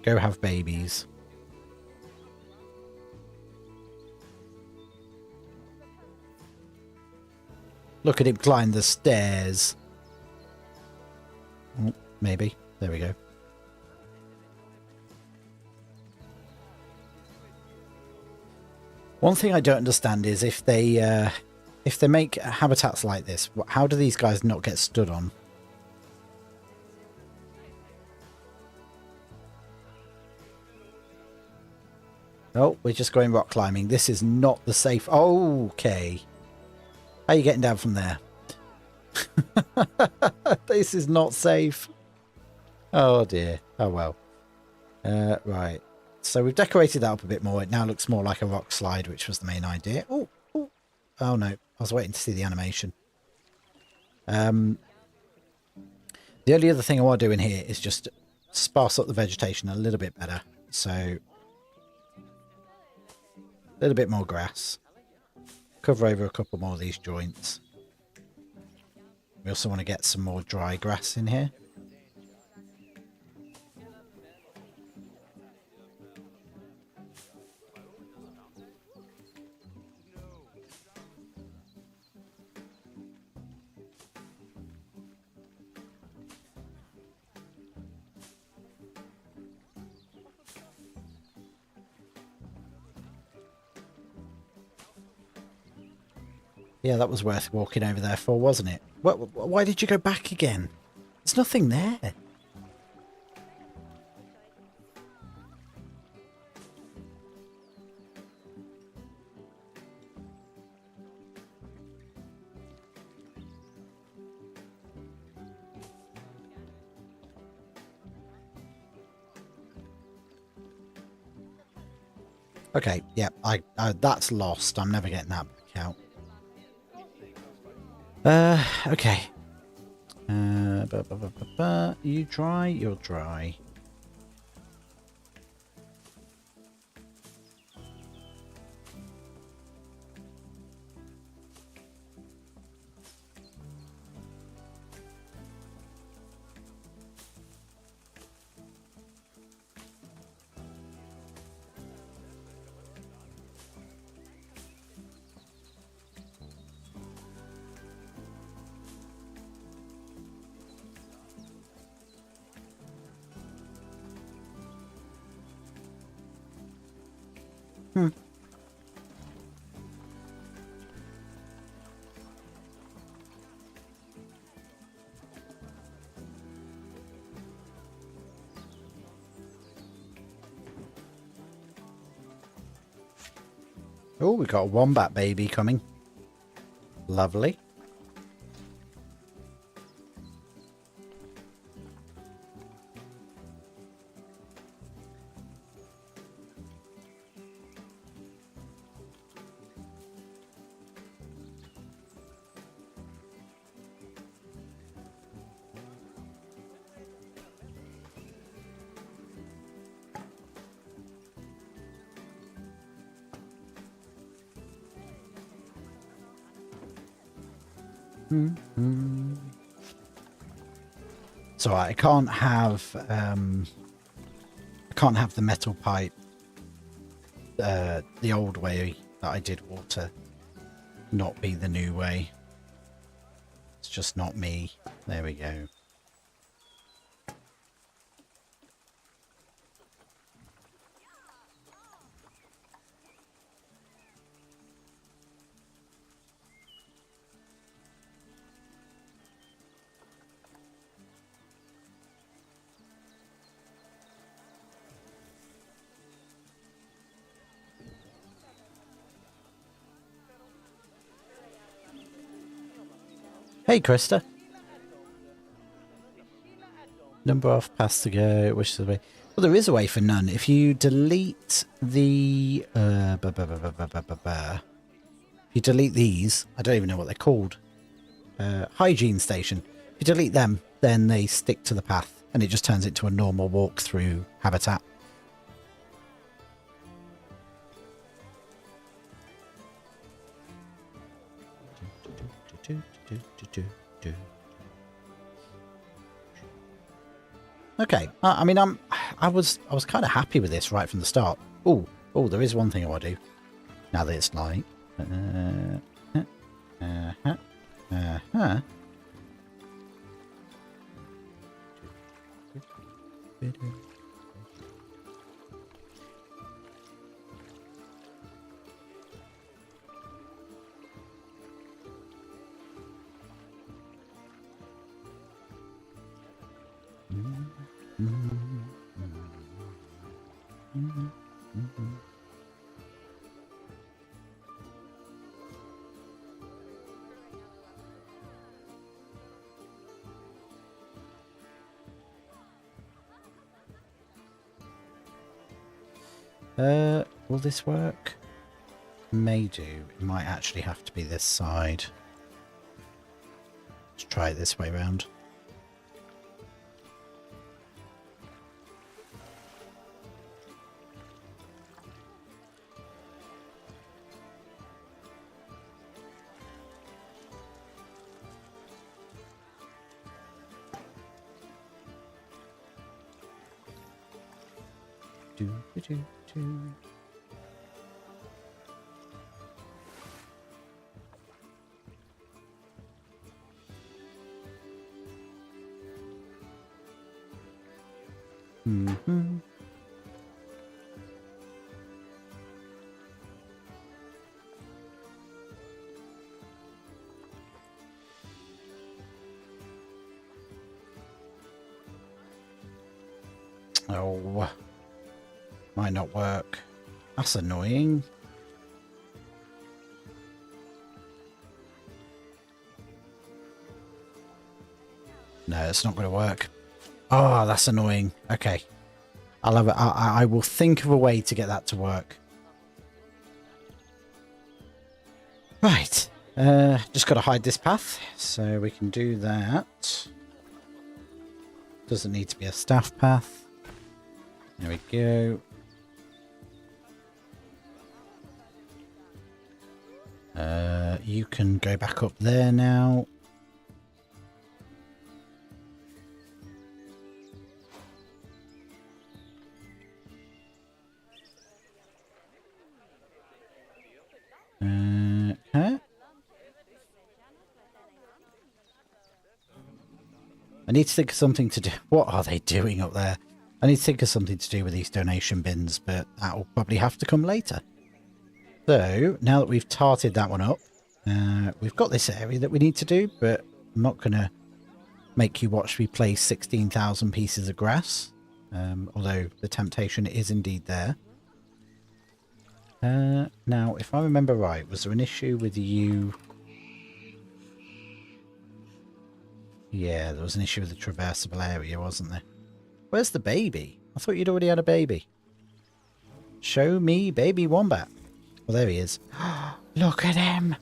Go have babies. Look at him climb the stairs. Oh, maybe. There we go. One thing I don't understand is if they make habitats like this, how do these guys not get stood on? Oh, we're just going rock climbing. This is not the safe... Okay. How are you getting down from there? This is not safe. Oh, dear. Oh, well. Right. So we've decorated that up a bit more. It now looks more like a rock slide, which was the main idea. Oh, oh. Oh, no. I was waiting to see the animation. The only other thing I want to do in here is just sparse up the vegetation a little bit better. So, a little bit more grass. Cover over a couple more of these joints. We also want to get some more dry grass in here. Yeah, that was worth walking over there for, wasn't it? Why did you go back again? There's nothing there. Okay, yeah, that's lost. I'm never getting that back out. Okay. You dry? You're dry. Oh, we've got a Wombat baby coming. Lovely. So I can't have the metal pipe the old way that I did water not be the new way. It's just not me. There we go. Hey, Krista. Number off, pass to go, wish to the way. Well, there is a way for none. If you delete the... if you delete these, I don't even know what they're called. Hygiene station. If you delete them, then they stick to the path, and it just turns it to a normal walk-through habitat. Okay, I mean, I was kind of happy with this right from the start. Oh, there is one thing I want to do. Now that it's light. Will this work? May do. It might actually have to be this side. Let's try it this way round. Do, do, do, do. Mm-hmm. Oh, might not work. That's annoying. No, it's not going to work. Oh, that's annoying. Okay. I'll have I will think of a way to get that to work. Right. Just got to hide this path, so we can do that. Doesn't need to be a staff path. There we go. You can go back up there now. Huh? I need to think of something to do. What are they doing up there? I need to think of something to do with these donation bins, but that will probably have to come later. So, now that we've tarted that one up, we've got this area that we need to do, but I'm not going to make you watch me place 16,000 pieces of grass, although the temptation is indeed there. Now, if I remember right, was there an issue with you? Yeah, there was an issue with the traversable area, wasn't there? Where's the baby? I thought you'd already had a baby. Show me baby Wombat. Well, there he is. Look at him!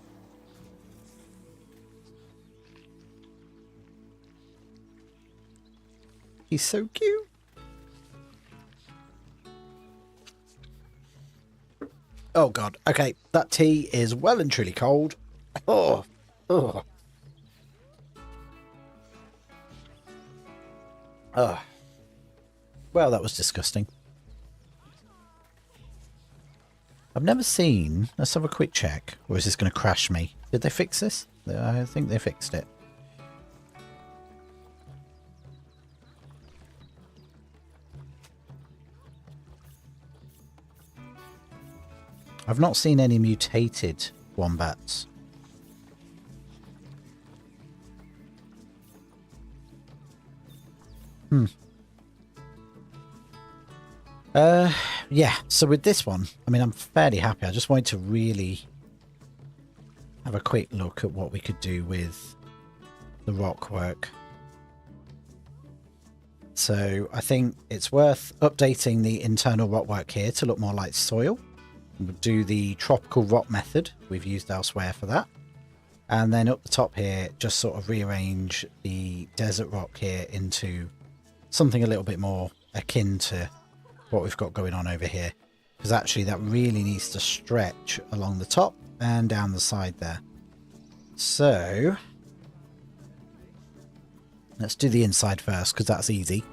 He's so cute. Oh, God. Okay, that tea is well and truly cold. Oh, oh. Oh. Well, that was disgusting. I've never seen... Let's have a quick check. Or is this going to crash me? Did they fix this? I think they fixed it. I've not seen any mutated wombats. Yeah, so with this one, I mean, I'm fairly happy. I just wanted to really have a quick look at what we could do with the rock work. So I think it's worth updating the internal rock work here to look more like soil. We'll do the tropical rock method we've used elsewhere for that. And then up the top here, just sort of rearrange the desert rock here into something a little bit more akin to what we've got going on over here, because actually that really needs to stretch along the top and down the side there. So let's do the inside first, because that's easy.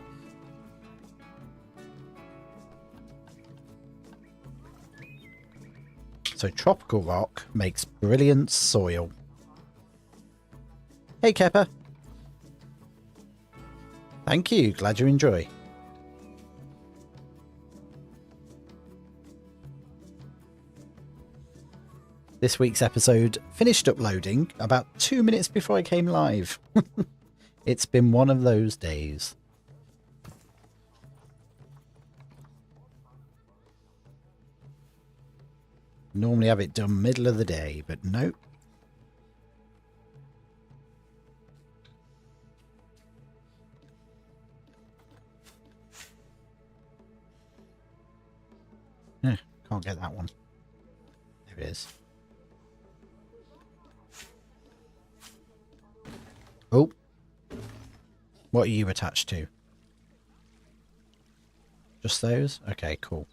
So tropical rock makes brilliant soil. Hey Kepper. Thank you, glad you enjoy. This week's episode finished uploading about 2 minutes before I came live. It's been one of those days. Normally have it done middle of the day, but nope. Yeah. can't get that one. There it is. Oh. What are you attached to? Just those? Okay, cool.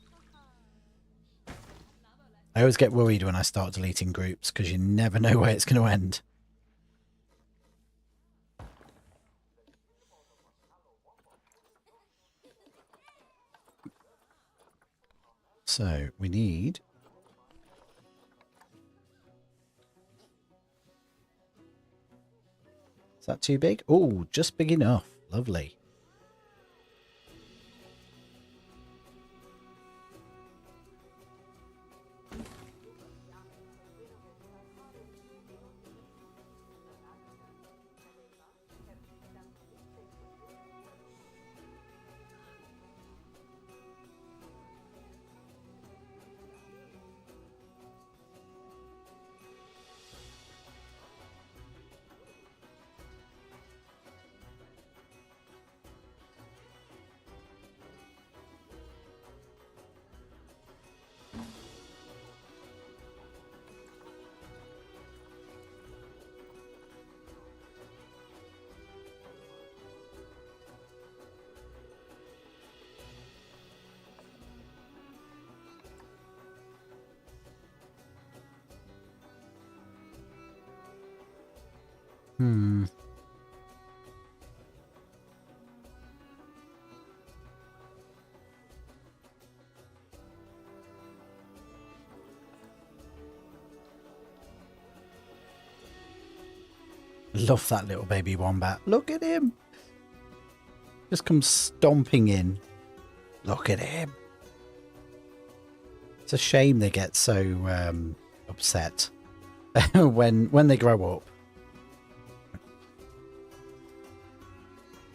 I always get worried when I start deleting groups because you never know where it's going to end. So, we need... Is that too big? Oh, just big enough. Lovely. Love that little baby wombat. Look at him. Just comes stomping in. Look at him. It's a shame they get so upset when they grow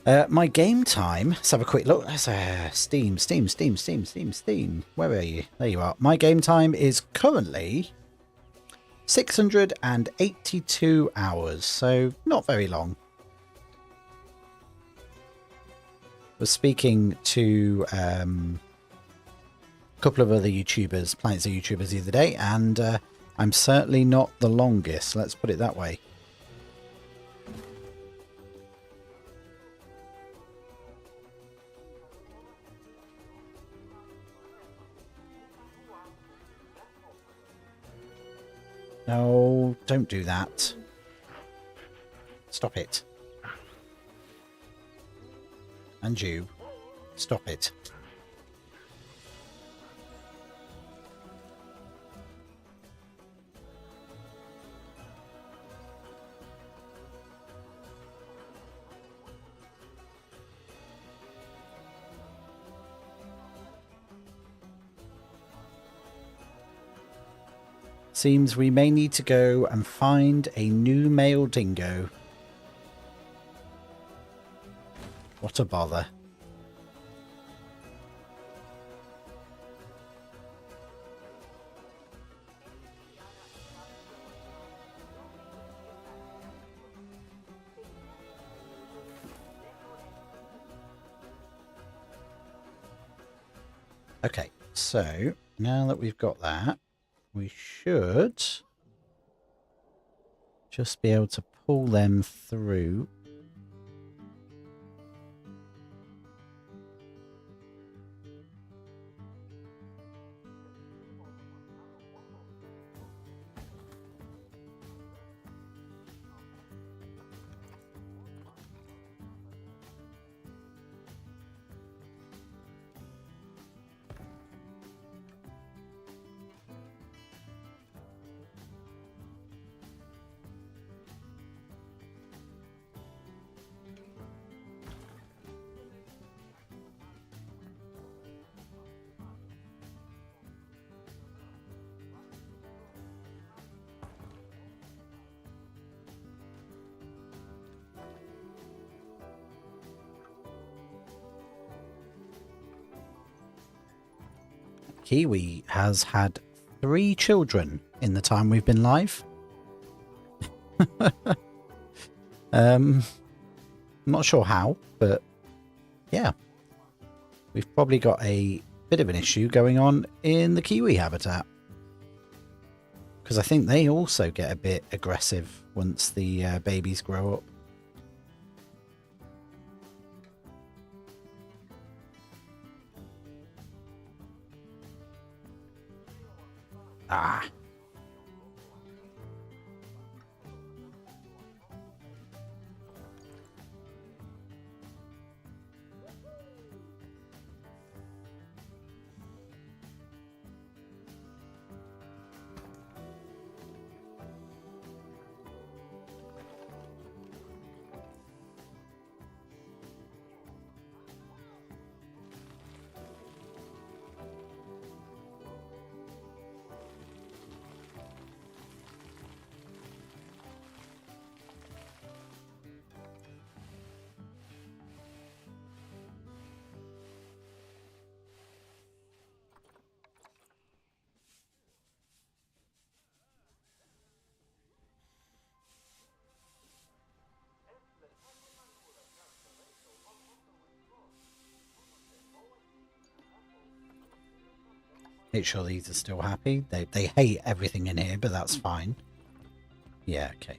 up. My game time. Let's have a quick look. That's Steam. Where are you? There you are. My game time is currently 682 hours, so not very long. I was speaking to a couple of other YouTubers, Planet Zoo YouTubers the other day, and I'm certainly not the longest, let's put it that way. No, don't do that. Stop it. And you. Stop it. Seems we may need to go and find a new male dingo. What a bother. Okay, so now that we've got that, we should just be able to pull them through. Kiwi has had 3 children in the time we've been live. I'm not sure how, but yeah. We've probably got a bit bit of an issue going on in the kiwi habitat. Because I think they also get a bit aggressive once the babies grow up. Ah. Make sure these are still happy. They hate everything in here, but that's fine. Yeah, okay.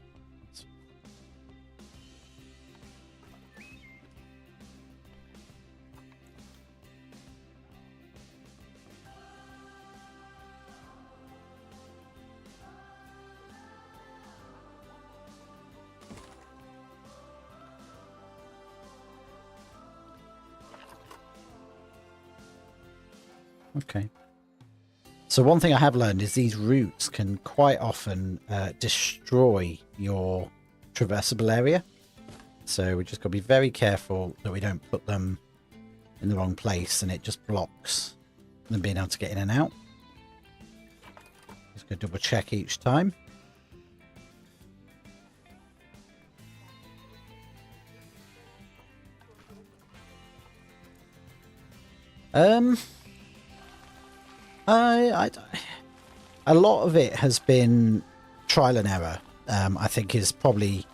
Okay. So one thing I have learned is these roots can quite often destroy your traversable area. So we just got to be very careful that we don't put them in the wrong place and it just blocks them being able to get in and out. Just go double check each time. A lot of it has been trial and error. I think is probably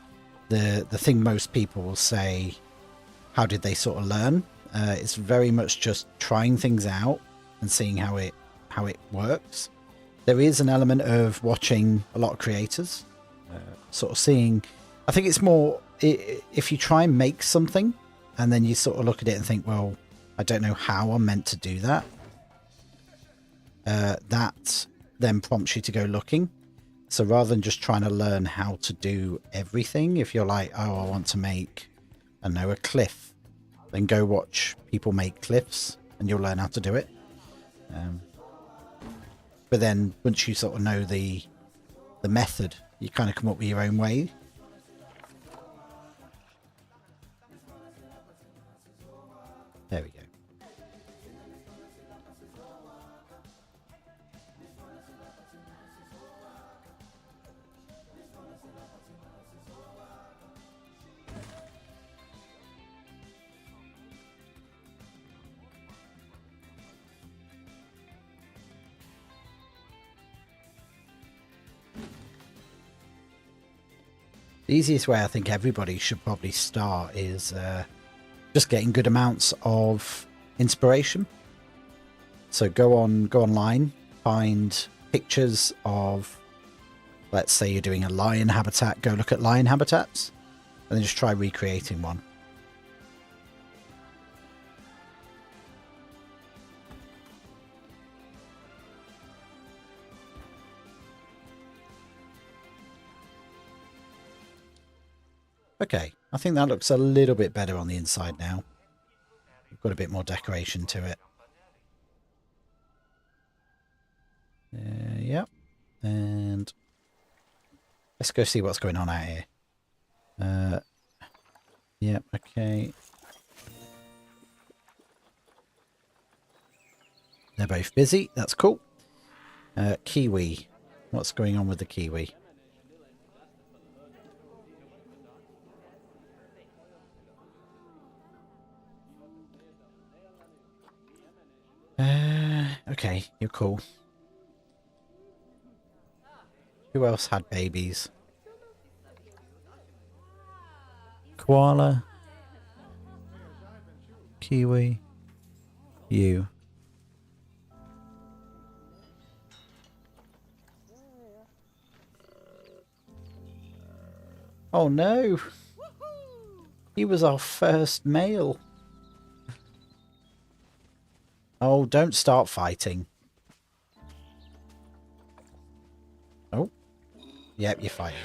the thing most people will say. How did they sort of learn? It's very much just trying things out and seeing how it works. There is an element of watching a lot of creators, sort of seeing. I think it's more if you try and make something and then you sort of look at it and think, well, I don't know how I'm meant to do that. That then prompts you to go looking. So rather than just trying to learn how to do everything, if you're like, oh, I want to make, I don't know, a cliff, then go watch people make cliffs and you'll learn how to do it. But then once you sort of know the method, you kind of come up with your own way. There we go. The easiest way I think everybody should probably start is just getting good amounts of inspiration. So go online, find pictures of, let's say you're doing a lion habitat, go look at lion habitats, and then just try recreating one. Okay, I think that looks a little bit better on the inside now. We've got a bit more decoration to it. Yep. And let's go see what's going on out here. Yep, okay. They're both busy. That's cool. Kiwi. What's going on with the kiwi? Okay, you're cool. Who else had babies? Koala. Kiwi. You. Oh no! He was our first male. Oh, don't start fighting. Oh. Yep, you're fighting.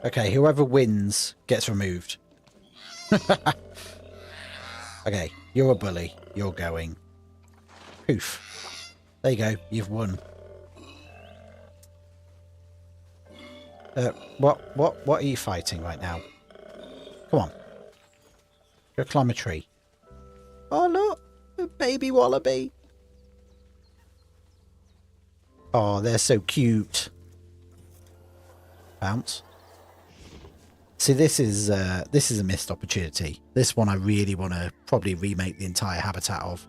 Okay, whoever wins gets removed. Okay, you're a bully. You're going. Poof. There you go. You've won. What are you fighting right now? Come on. Go climb a tree. Oh, look. A baby wallaby. Oh, they're so cute. Bounce. See, this is a missed opportunity. This one I really want to probably remake the entire habitat of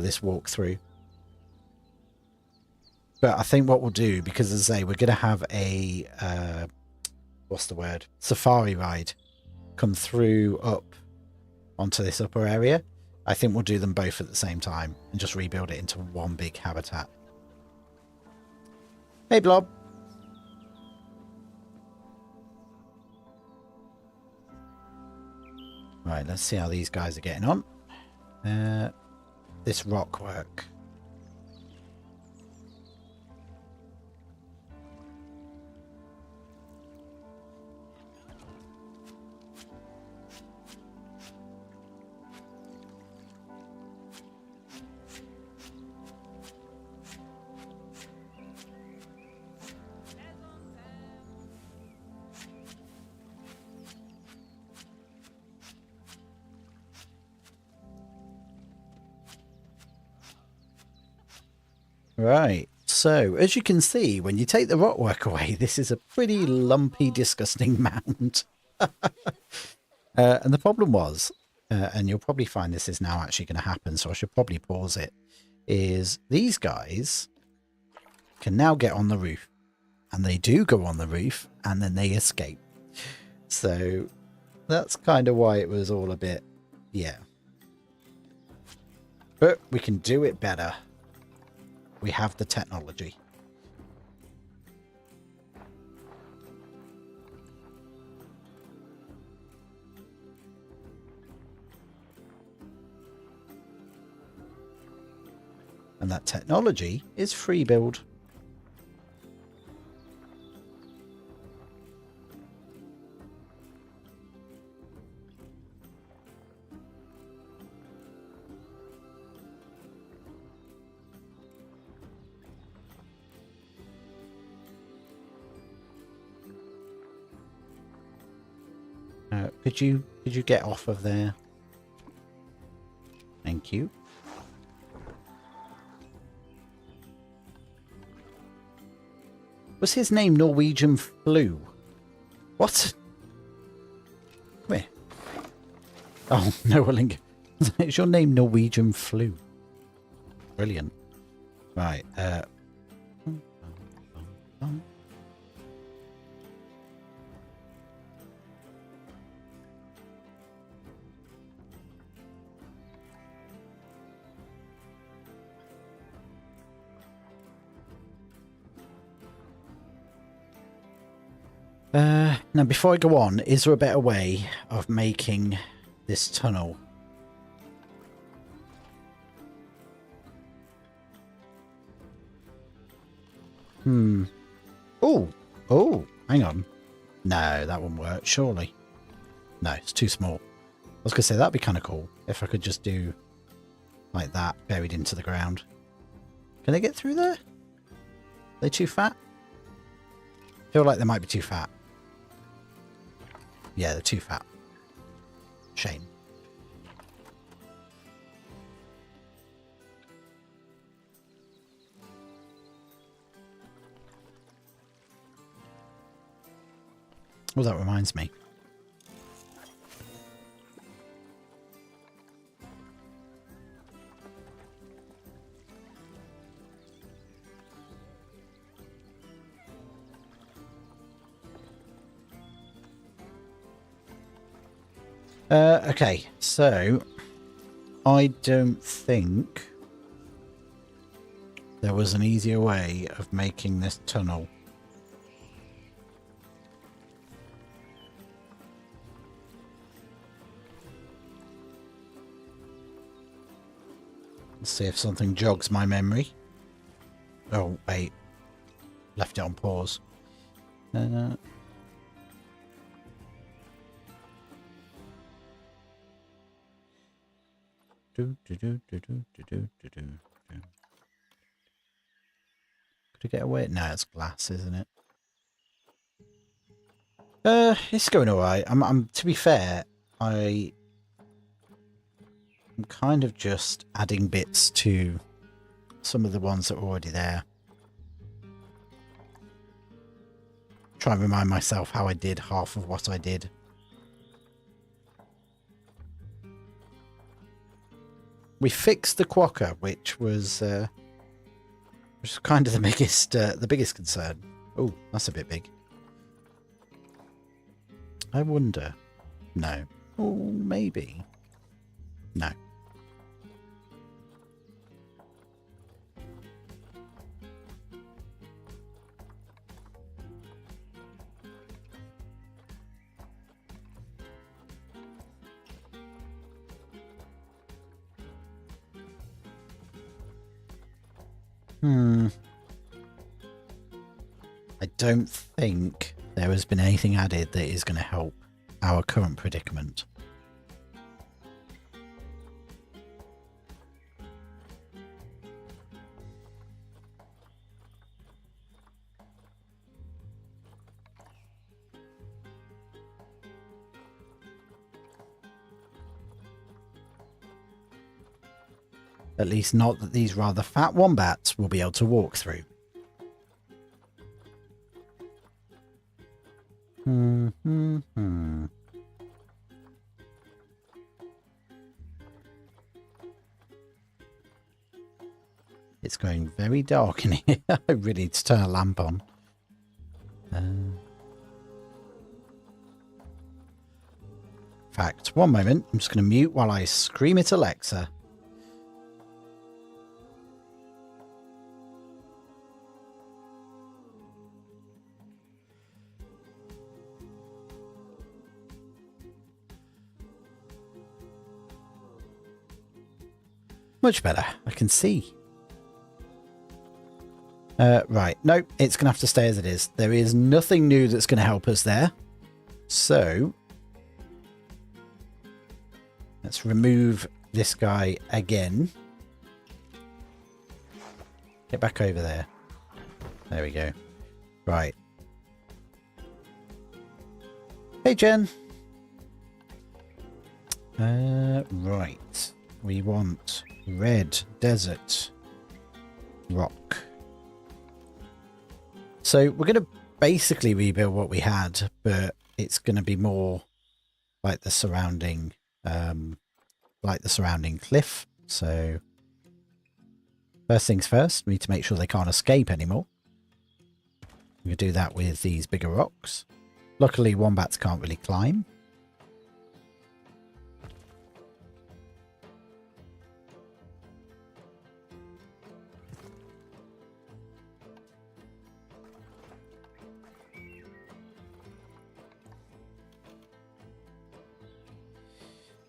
this walkthrough. But I think what we'll do, because as I say, we're going to have a what's the word? Safari ride come through up onto this upper area. I think we'll do them both at the same time and just rebuild it into one big habitat. Hey, Blob. Right, let's see how these guys are getting on. This rock work. Right, so as you can see, when you take the rockwork away, this is a pretty lumpy, disgusting mound. And the problem was, and you'll probably find this is now actually going to happen, so I should probably pause it, is these guys can now get on the roof. And they do go on the roof, and then they escape. So that's kind of why it was all a bit, yeah. But we can do it better. We have the technology. And that technology is free build. Could you get off of there? Thank you. Was his name Norwegian Flu? What? Where? Oh, no, is your name Norwegian Flu? Brilliant. Right, now, before I go on, is there a better way of making this tunnel? Oh, hang on. No, that wouldn't work, surely. No, it's too small. I was going to say, that'd be kind of cool if I could just do like that, buried into the ground. Can they get through there? Are they too fat? I feel like they might be too fat. Yeah, they're too fat. Shame. Well, that reminds me. Okay, so I don't think there was an easier way of making this tunnel. Let's see if something jogs my memory. Oh, wait. Left it on pause. Could I get away? No, it's glass, isn't it? It's going alright. I'm to be fair, I'm kind of just adding bits to some of the ones that are already there. Try and remind myself how I did half of what I did. We fixed the quokka, which was kind of the biggest concern. Oh, that's a bit big. I wonder. No. Oh, maybe. No. I don't think there has been anything added that is going to help our current predicament. At least not that these rather fat wombats will be able to walk through. It's going very dark in here. I really need to turn a lamp on. In fact, one moment. I'm just going to mute while I scream at Alexa. Much better. I can see. Right. Nope. It's going to have to stay as it is. There is nothing new that's going to help us there. So let's remove this guy again. Get back over there. There we go. Right. Hey, Jen. Right. We want red desert rock. So we're going to basically rebuild what we had, but it's going to be more like the surrounding cliff. So first things first, we need to make sure they can't escape anymore. We can do that with these bigger rocks. Luckily, wombats can't really climb.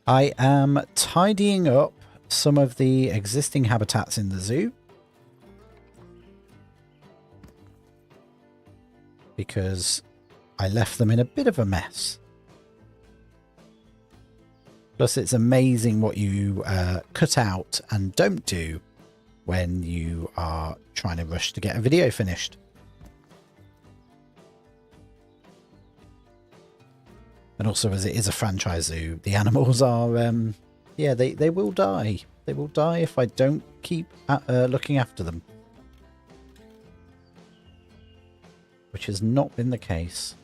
I am tidying up some of the existing habitats in the zoo, because I left them in a bit of a mess. Plus, it's amazing what you cut out and don't do when you are trying to rush to get a video finished. And also, as it is a franchise zoo, the animals are, yeah, they will die. They will die if I don't keep looking after them. Which has not been the case.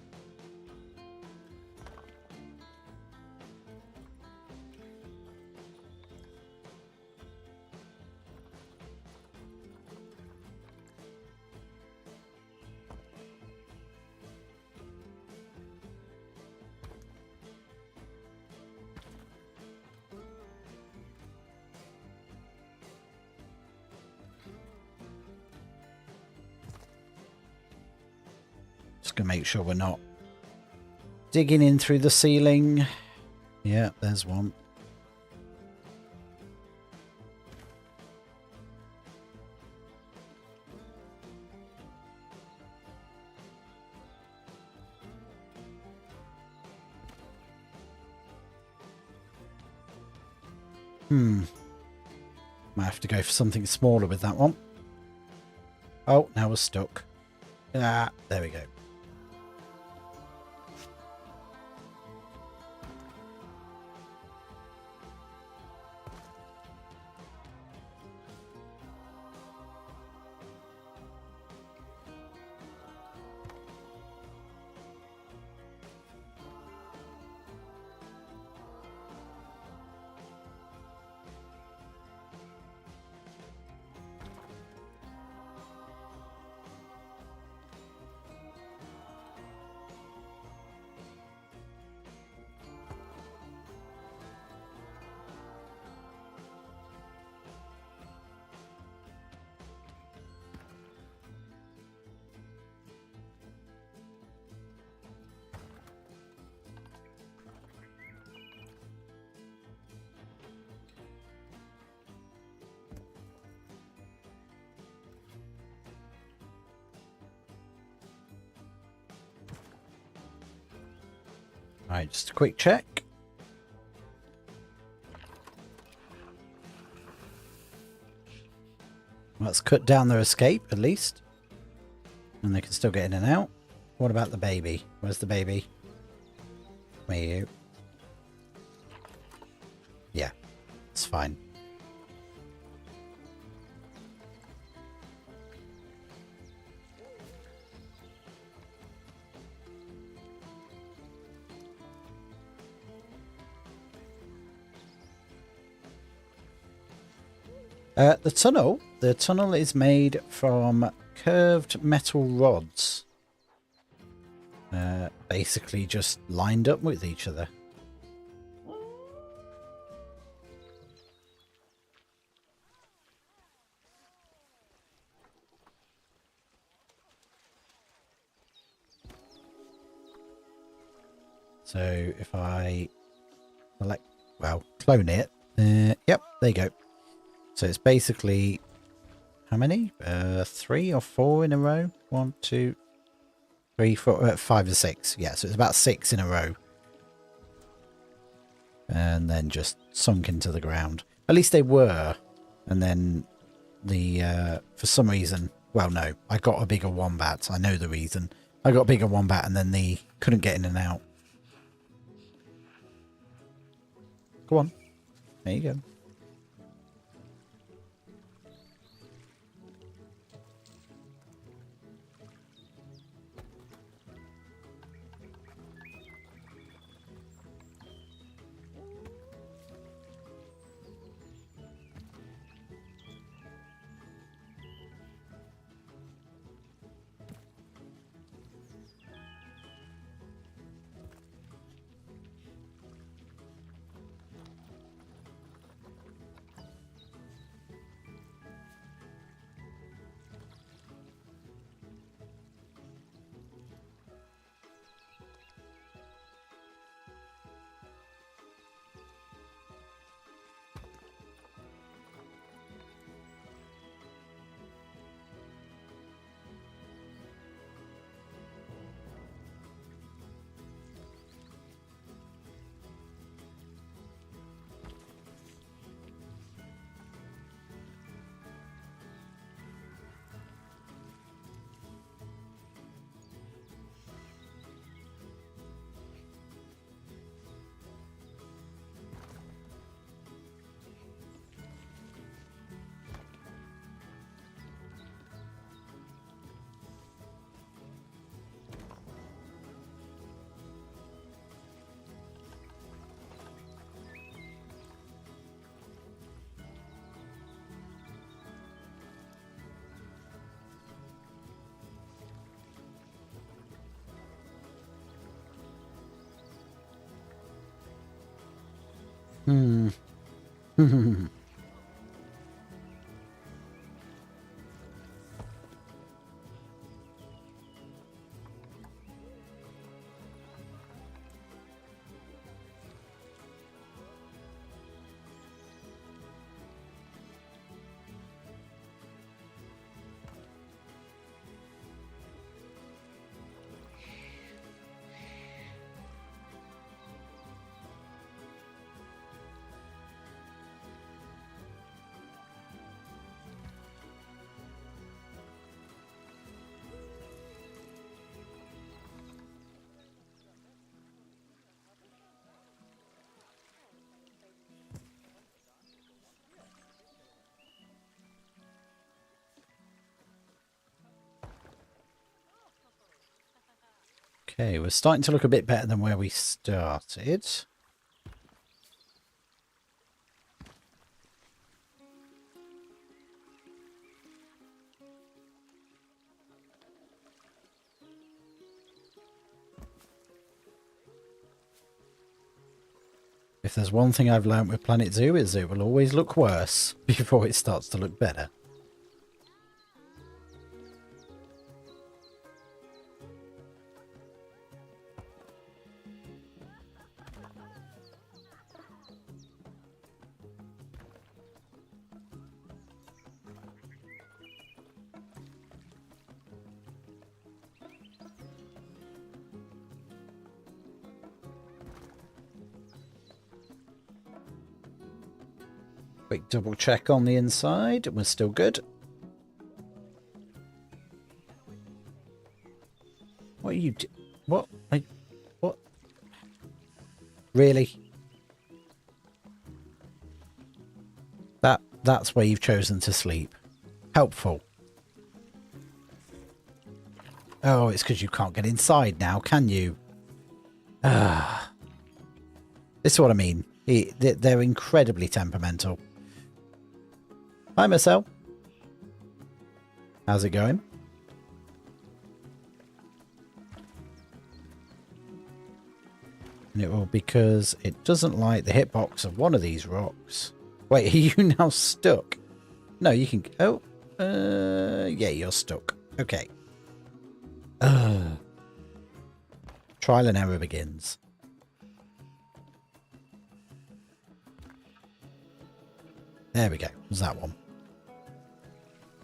Just going to make sure we're not digging in through the ceiling. Yeah, there's one. Might have to go for something smaller with that one. Oh, now we're stuck. Ah, there we go. Alright, just a quick check. Let's cut down their escape, at least. And they can still get in and out. What about the baby? Where's the baby? Where are you? Yeah, it's fine. The tunnel is made from curved metal rods. Basically just lined up with each other. So if I select, well, clone it. Yep, there you go. So it's basically, how many? 3 or 4 in a row? 1, 2, 3, 4, 5 or 6. Yeah, so it's about 6 in a row. And then just sunk into the ground. At least they were. And then for some reason, well, no, I got a bigger wombat. I know the reason. I got a bigger wombat and then they couldn't get in and out. Go on. There you go. Hmm. Okay, we're starting to look a bit better than where we started. If there's one thing I've learnt with Planet Zoo is it will always look worse before it starts to look better. Quick double check on the inside. We're still good. What are you do? What? What? Really? That's where you've chosen to sleep. Helpful. Oh, it's because you can't get inside now, can you? Ah. This is what I mean. They're incredibly temperamental. Hi, Marcel. How's it going? And it will because it doesn't like the hitbox of one of these rocks. Wait, are you now stuck? No, you can... Oh, yeah, you're stuck. Okay. Trial and error begins. There we go. Was that one?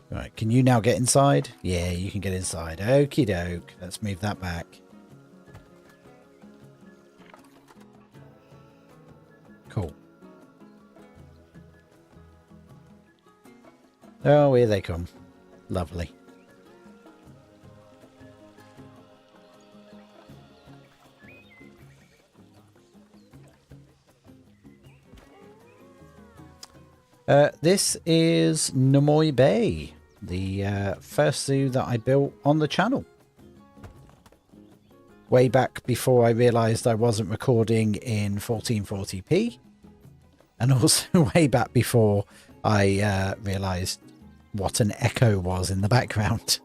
Right, can you now get inside? Yeah, you can get inside. Okie doke. Let's move that back. Cool. Oh, here they come. Lovely. This is Nomoi Bay, the first zoo that I built on the channel. Way back before I realised I wasn't recording in 1440p. And also way back before I realised what an echo was in the background.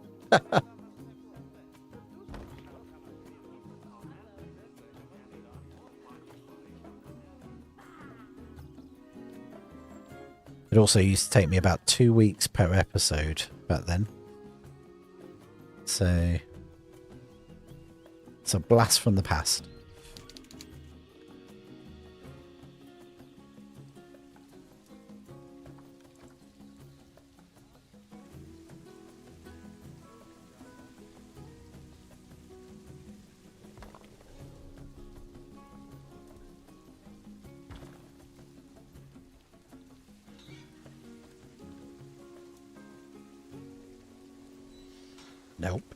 It also used to take me about 2 weeks per episode back then. So it's a blast from the past. Nope.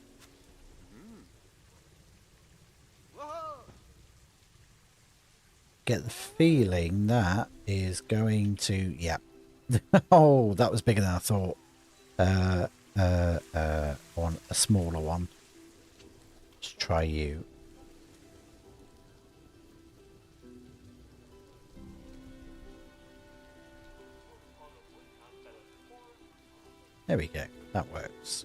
Get the feeling that is going to... Yeah. Oh, that was bigger than I thought. Want a smaller one. Let's try you. There we go. That works.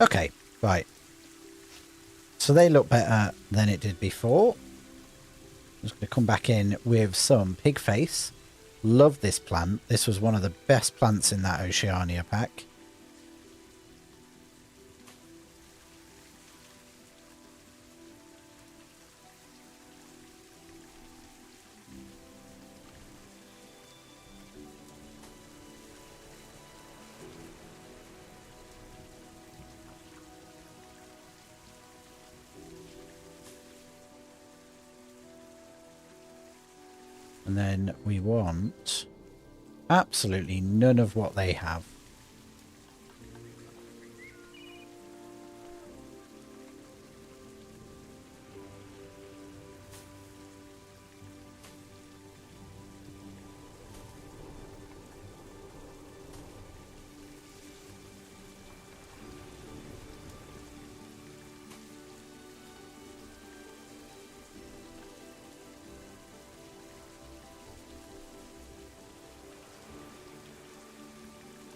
Okay, right. So they look better than it did before. I'm just going to come back in with some pig face. Love this plant. This was one of the best plants in that Oceania pack. And then we want absolutely none of what they have.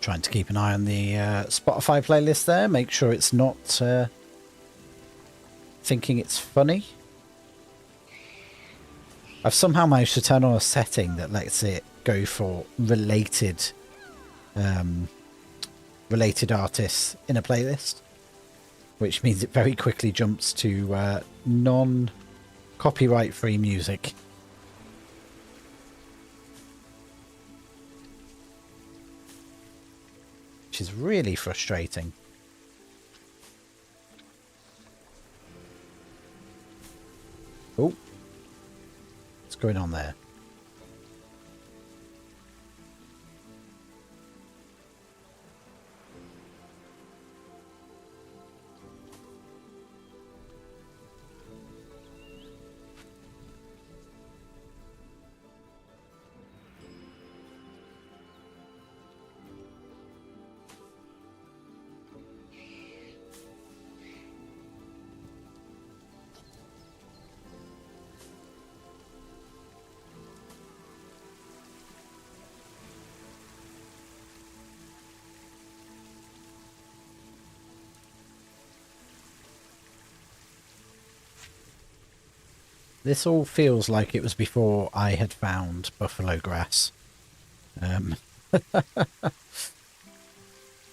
Trying to keep an eye on the Spotify playlist there. Make sure it's not thinking it's funny. I've somehow managed to turn on a setting that lets it go for related artists in a playlist, which means it very quickly jumps to non-copyright free music. Which is really frustrating. Oh, what's going on there? This all feels like it was before I had found buffalo grass.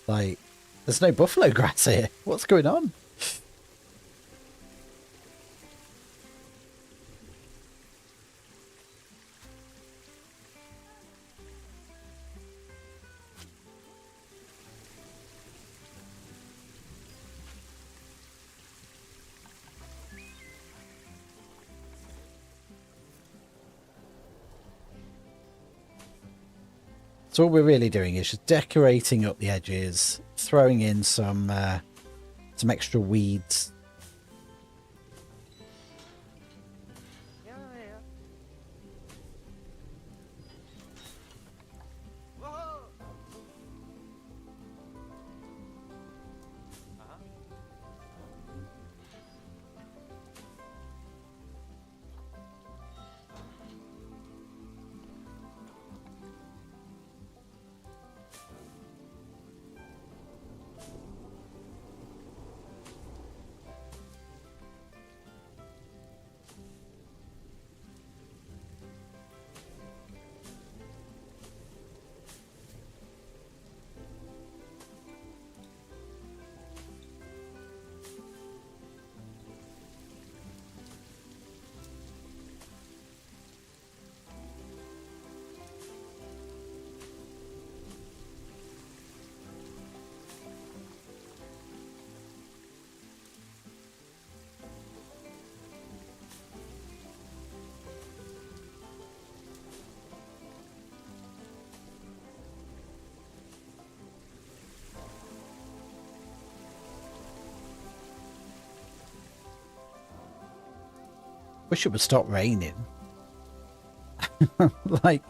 Like, there's no buffalo grass here. What's going on? So what we're really doing is just decorating up the edges, throwing in some extra weeds. Yeah, yeah. Whoa! Wish it would stop raining. Like,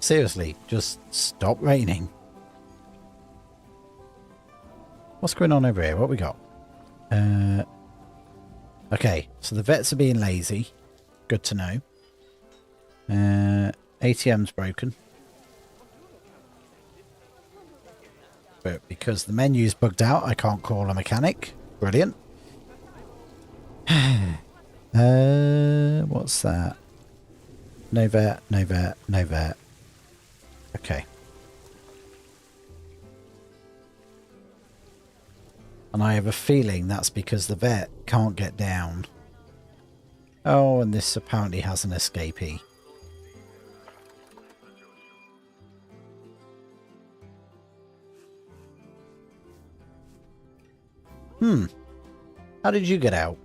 seriously, just stop raining. What's going on over here? What we got? Okay, so the vets are being lazy. Good to know. ATM's broken. But because the menu's bugged out, I can't call a mechanic. Brilliant. What's that? No vet, no vet, no vet. Okay. And I have a feeling that's because the vet can't get down. Oh, and this apparently has an escapee. How did you get out?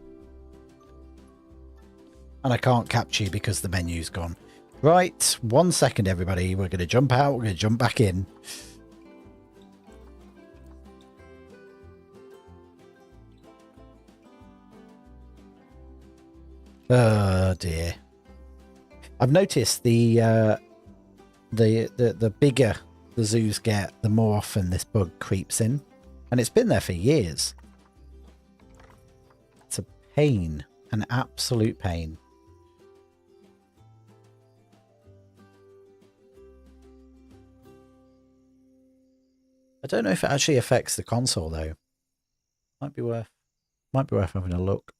And I can't capture you because the menu's gone. Right, 1 second, everybody. We're going to jump out. We're going to jump back in. Oh dear. I've noticed the bigger the zoos get, the more often this bug creeps in, and it's been there for years. It's a pain, an absolute pain. I don't know if it actually affects the console though. Might be worth having a look.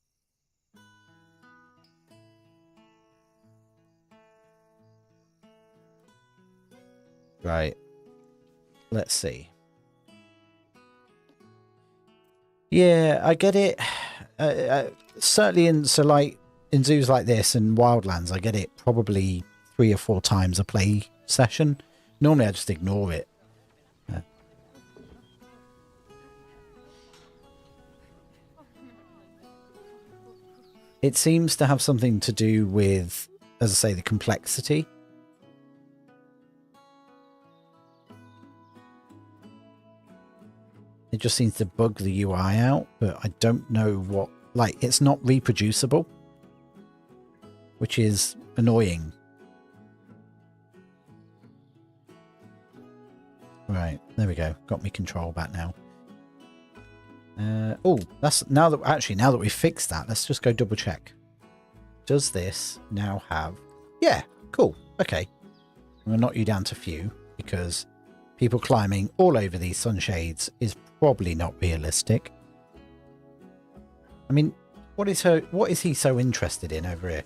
Right. Let's see. Yeah, I get it. Certainly in zoos like this and wildlands, I get it probably 3 or 4 times a play session. Normally I just ignore it. It seems to have something to do with, as I say, the complexity. It just seems to bug the UI out, but I don't know what... Like, it's not reproducible, which is annoying. Right, there we go. Got me control back now. Oh, that's now that we've fixed that, let's just go double check. Does this now have... Yeah, cool. Okay. I'm going to knock you down to few, because people climbing all over these sunshades is probably not realistic. I mean, what is he so interested in over here?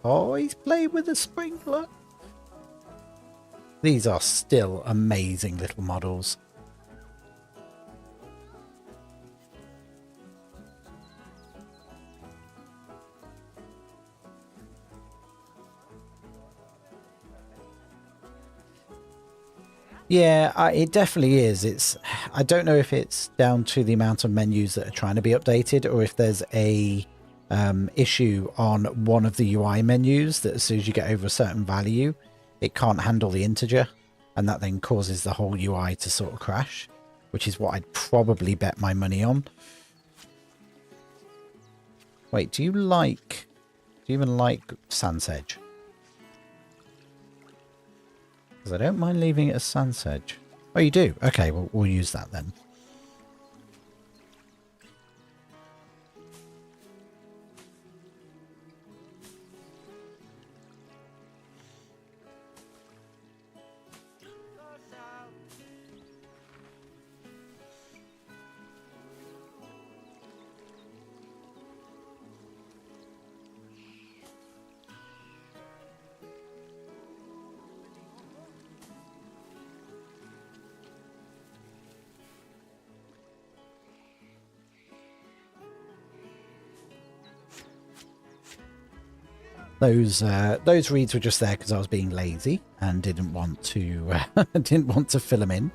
Oh, he's playing with a sprinkler. These are still amazing little models. Yeah, it definitely is. I don't know if it's down to the amount of menus that are trying to be updated, or if there's a issue on one of the UI menus that as soon as you get over a certain value, it can't handle the integer, and that then causes the whole UI to sort of crash, which is what I'd probably bet my money on. Wait, do you even like Sans Edge? Because I don't mind leaving it as Sans Edge. Oh, you do? Okay, well, we'll use that then. Those reeds were just there because I was being lazy and didn't want to fill them in.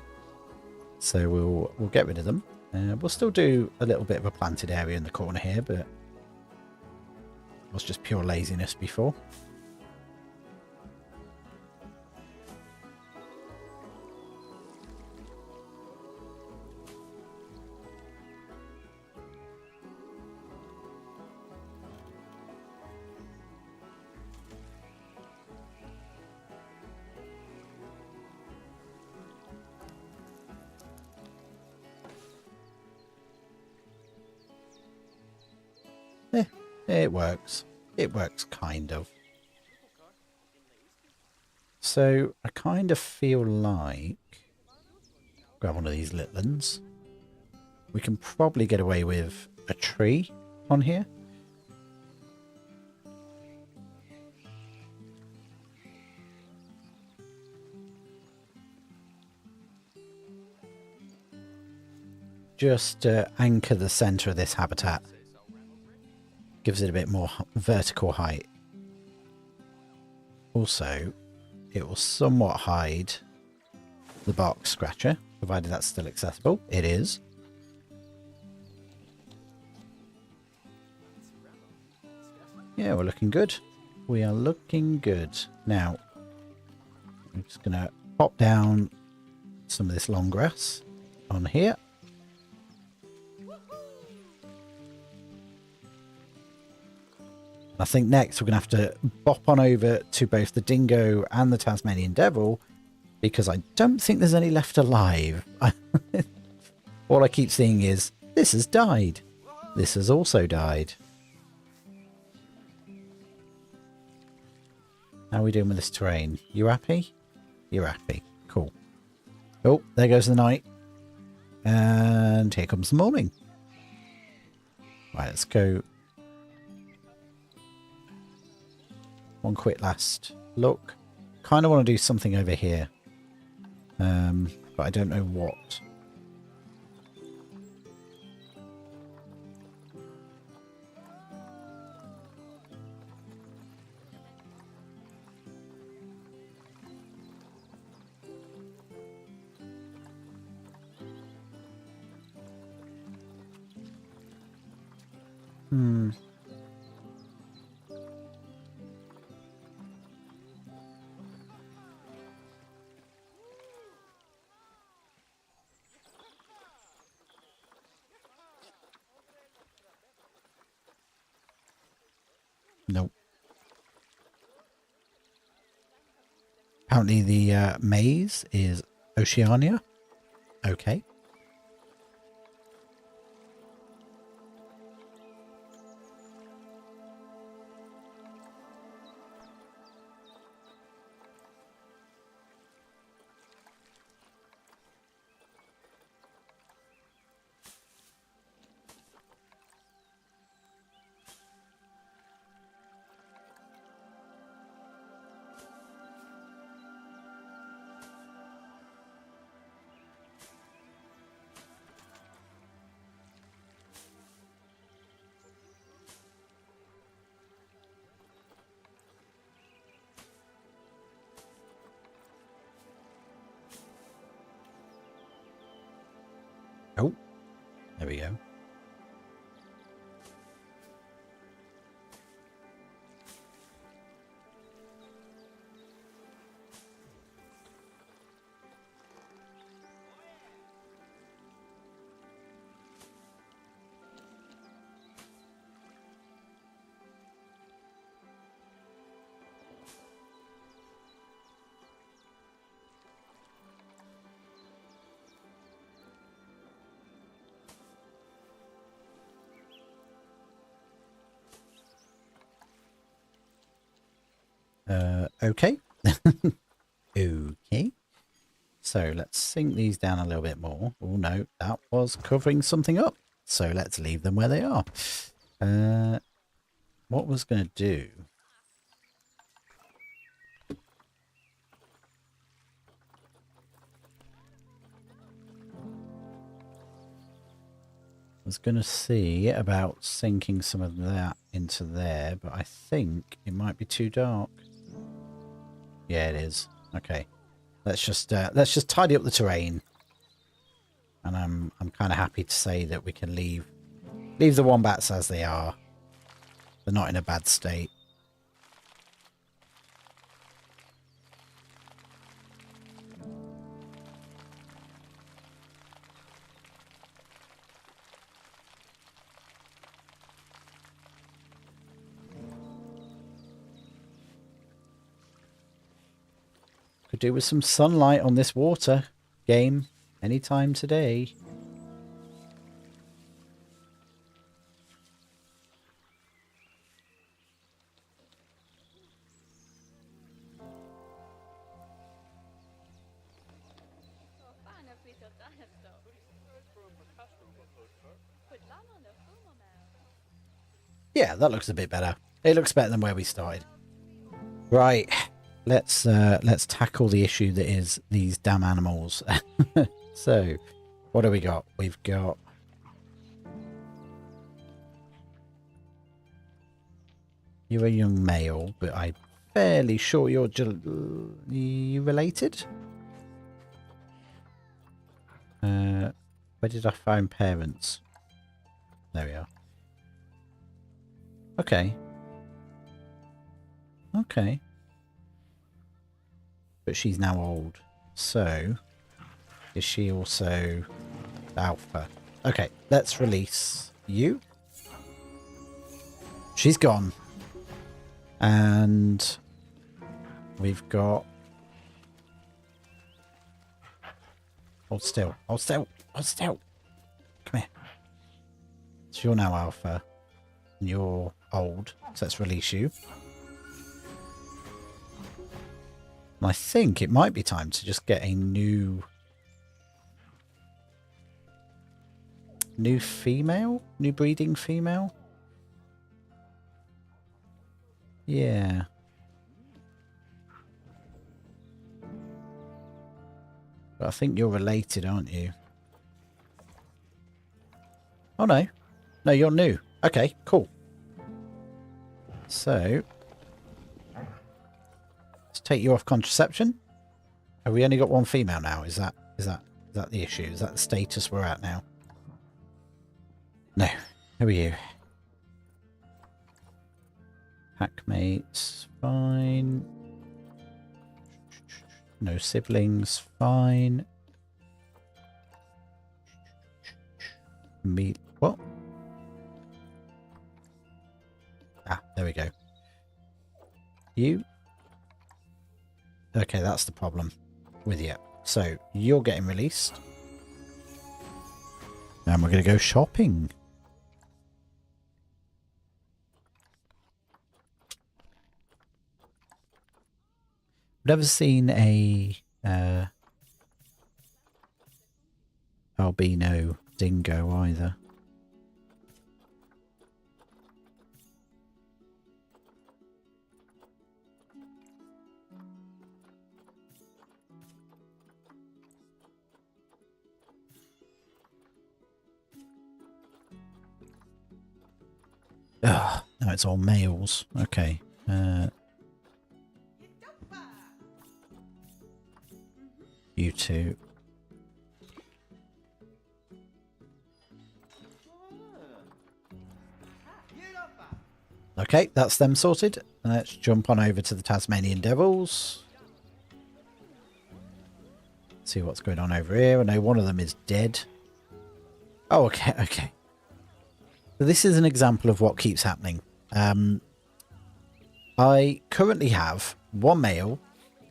So we'll get rid of them. We'll still do a little bit of a planted area in the corner here, but it was just pure laziness before. It works. It works, kind of. So, I kind of feel like... Grab one of these litlins. We can probably get away with a tree on here. Just anchor the center of this habitat. Gives it a bit more vertical height. Also, it will somewhat hide the bark scratcher, provided that's still accessible. It is. Yeah, we're looking good. We are looking good. Now, I'm just going to pop down some of this long grass on here. I think next we're going to have to bop on over to both the dingo and the Tasmanian devil, because I don't think there's any left alive. All I keep seeing is, this has died. This has also died. How are we doing with this terrain? You happy? You're happy. Cool. Oh, there goes the night. And here comes the morning. Right, let's go. One quick last look. Kind of want to do something over here. But I don't know what. Nope. Apparently the maze is Oceania. Okay. Oh, there we go. Okay. Okay. So let's sink these down a little bit more. Oh no, that was covering something up. So let's leave them where they are. What was going to do? I was going to see about sinking some of that into there, but I think it might be too dark. Yeah, it is. Okay. Let's just tidy up the terrain. And I'm kind of happy to say that we can leave the wombats as they are. They're not in a bad state. Could do with some sunlight on this water game anytime today. Yeah, that looks a bit better. It looks better than where we started. Right. Let's tackle the issue that is these damn animals. So, what do we got? We've got you're a young male, but I'm fairly sure you're you related. Where did I find parents? There we are. Okay. Okay. But she's now old. So, is she also alpha? Okay, let's release you. She's gone. And we've got... Hold still. Hold still. Hold still. Come here. So you're now alpha. And you're old. So let's release you. And I think it might be time to just get a new female? New breeding female? Yeah. But I think you're related, aren't you? Oh, no. No, you're new. Okay, cool. So, let's take you off contraception. Have we only got one female now? Is that the issue? Is that the status we're at now? No. Who are you? Packmates, fine. No siblings, fine. Meat. What? Ah, there we go. You? Okay, that's the problem with you. So, you're getting released. And we're going to go shopping. I've never seen a albino dingo either. Ugh, no, it's all males. Okay. You two. Okay, that's them sorted. Let's jump on over to the Tasmanian Devils. See what's going on over here. I know one of them is dead. Oh, okay, okay. So this is an example of what keeps happening. I currently have one male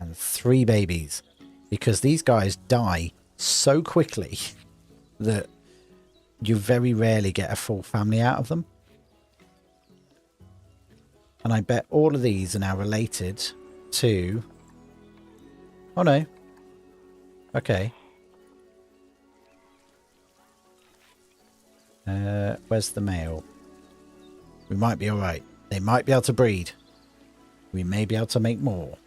and 3 babies because these guys die so quickly that you very rarely get a full family out of them. And I bet all of these are now related to... Oh no. Okay. Where's the male? We might be alright. They might be able to breed. We may be able to make more.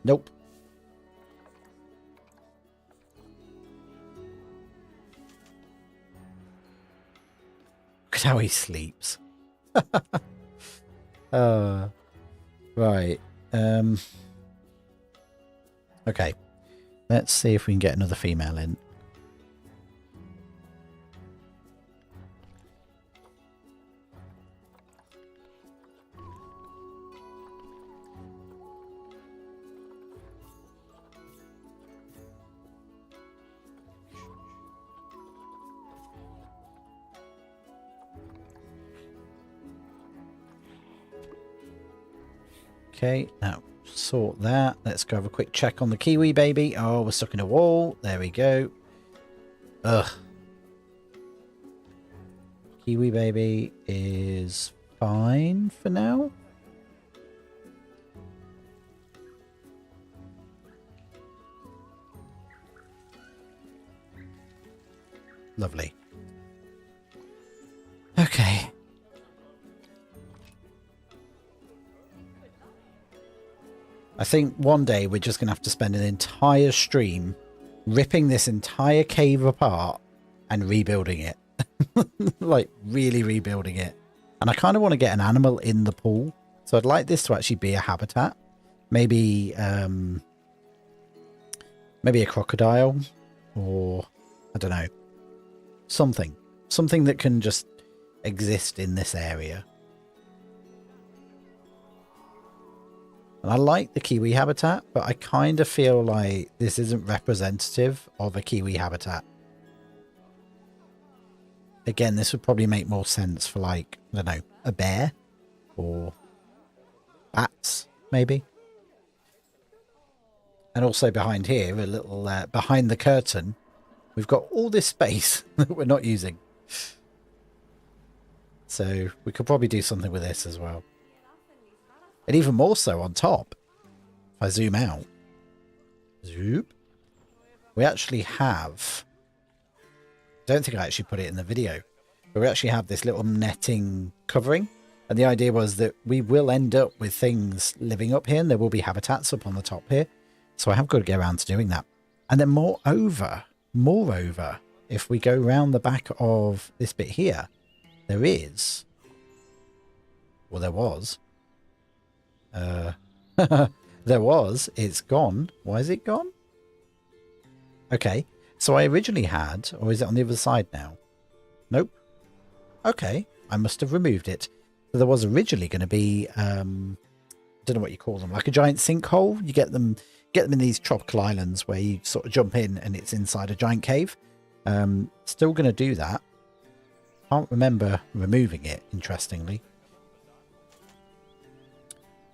Nope. Look at how he sleeps. Right. Okay. Let's see if we can get another female in. Okay, now sort that. Let's go have a quick check on the Kiwi baby. Oh, we're stuck in a wall. There we go. Ugh. Kiwi baby is fine for now. Lovely. Okay. I think one day we're just going to have to spend an entire stream ripping this entire cave apart and rebuilding it. Like, really rebuilding it. And I kind of want to get an animal in the pool. So I'd like this to actually be a habitat. Maybe, maybe a crocodile. Or, I don't know. Something. Something that can just exist in this area. And I like the Kiwi habitat, but I kind of feel like this isn't representative of a Kiwi habitat. Again, this would probably make more sense for, like, I don't know, a bear or bats, maybe. And also behind here, a little behind the curtain, we've got all this space that we're not using. So we could probably do something with this as well. And even more so on top. If I zoom out. Zoop. We actually have... I don't think I actually put it in the video. But we actually have this little netting covering. And the idea was that we will end up with things living up here. And there will be habitats up on the top here. So I have got to get around to doing that. And then moreover, if we go round the back of this bit here, there is... Well, there was. There was. It's gone. Why is it gone? Okay. So I originally had... Or is it on the other side now? Nope. Okay. I must have removed it. So there was originally going to be... I don't know what you call them. Like a giant sinkhole. You get them in these tropical islands where you sort of jump in and it's inside a giant cave. Still going to do that. Can't remember removing it, interestingly.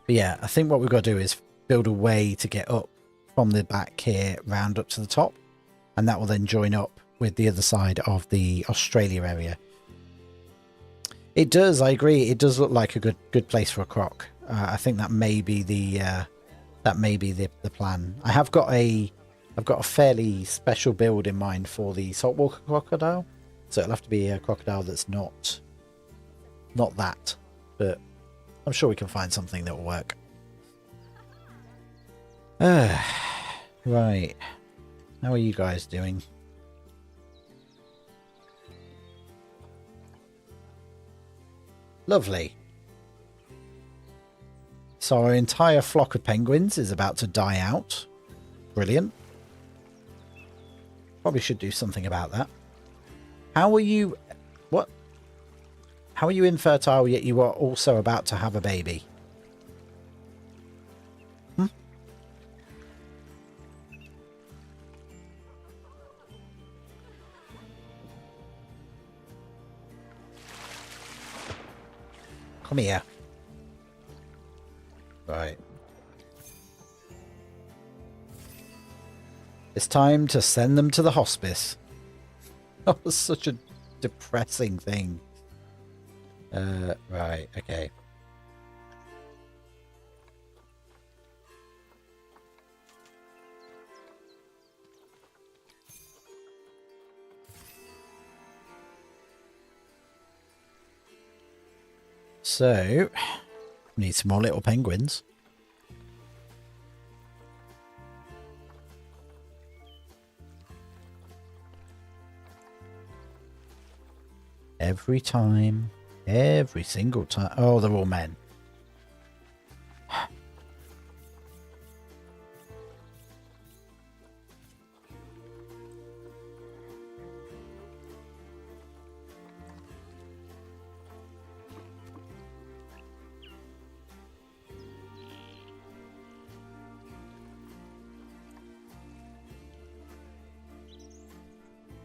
But yeah, I think what we've got to do is build a way to get up from the back here round up to the top. And that will then join up with the other side of the Australia area. It does, I agree. It does look like a good place for a croc. I think that may be the plan. I've got a fairly special build in mind for the saltwater crocodile. So it'll have to be a crocodile that's not that, but I'm sure we can find something that will work. Right. How are you guys doing? Lovely. So our entire flock of penguins is about to die out. Brilliant. Probably should do something about that. How are you... What? How are you infertile yet you are also about to have a baby? Come here. Right. It's time to send them to the hospice. That was such a depressing thing. Right, okay. So, need some more little penguins. Every time. Every single time. Oh, they're all men.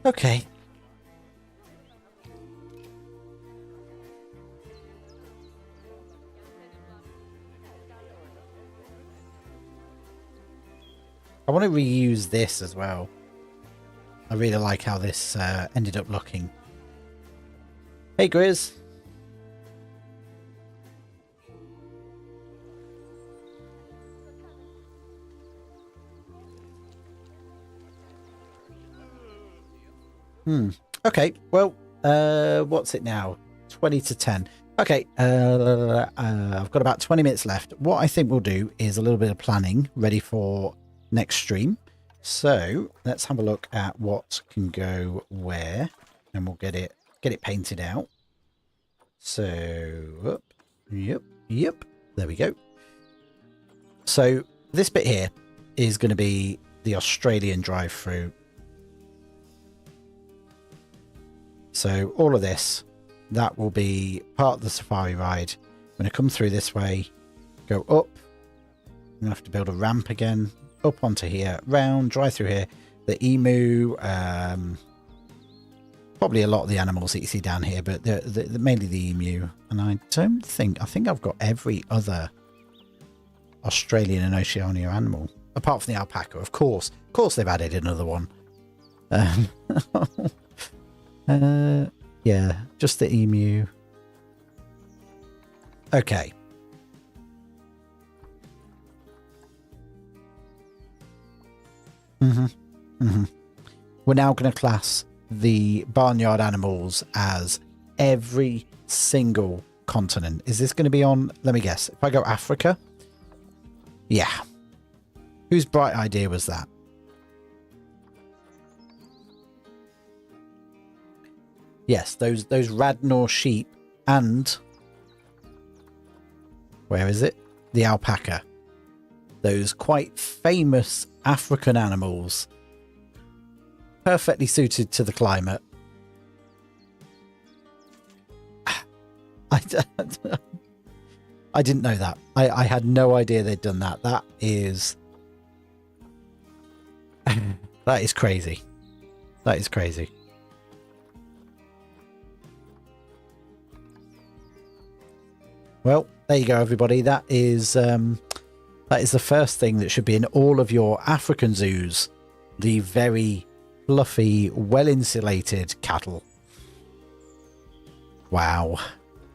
Okay. I want to reuse this as well. I really like how this ended up looking. Hey, Grizz. Okay, well, what's it now? 20 to 10. Okay, I've got about 20 minutes left. What I think we'll do is a little bit of planning ready for next stream. So let's have a look at what can go where, and we'll get it painted out. So, yep, there we go. So this bit here is going to be the Australian drive-through. So all of this, that will be part of the safari ride. I'm going to come through this way, go up. I'm going to have to build a ramp again, up onto here, round, drive through here. The emu, probably a lot of the animals that you see down here, but mainly the emu. And I think I've got every other Australian and Oceania animal, apart from the alpaca, of course. Of course they've added another one. Yeah, just the emu. Okay. We're now going to class the barnyard animals as every single continent. Is this going to be on, let me guess, if I go Africa? Yeah. Whose bright idea was that? Yes, those Radnor sheep and where is it? The alpaca. Those quite famous African animals, perfectly suited to the climate. I didn't know that. I had no idea they'd done that. That is crazy. That is crazy. Well, there you go, everybody. That is the first thing that should be in all of your African zoos. The very fluffy, well-insulated cattle. Wow.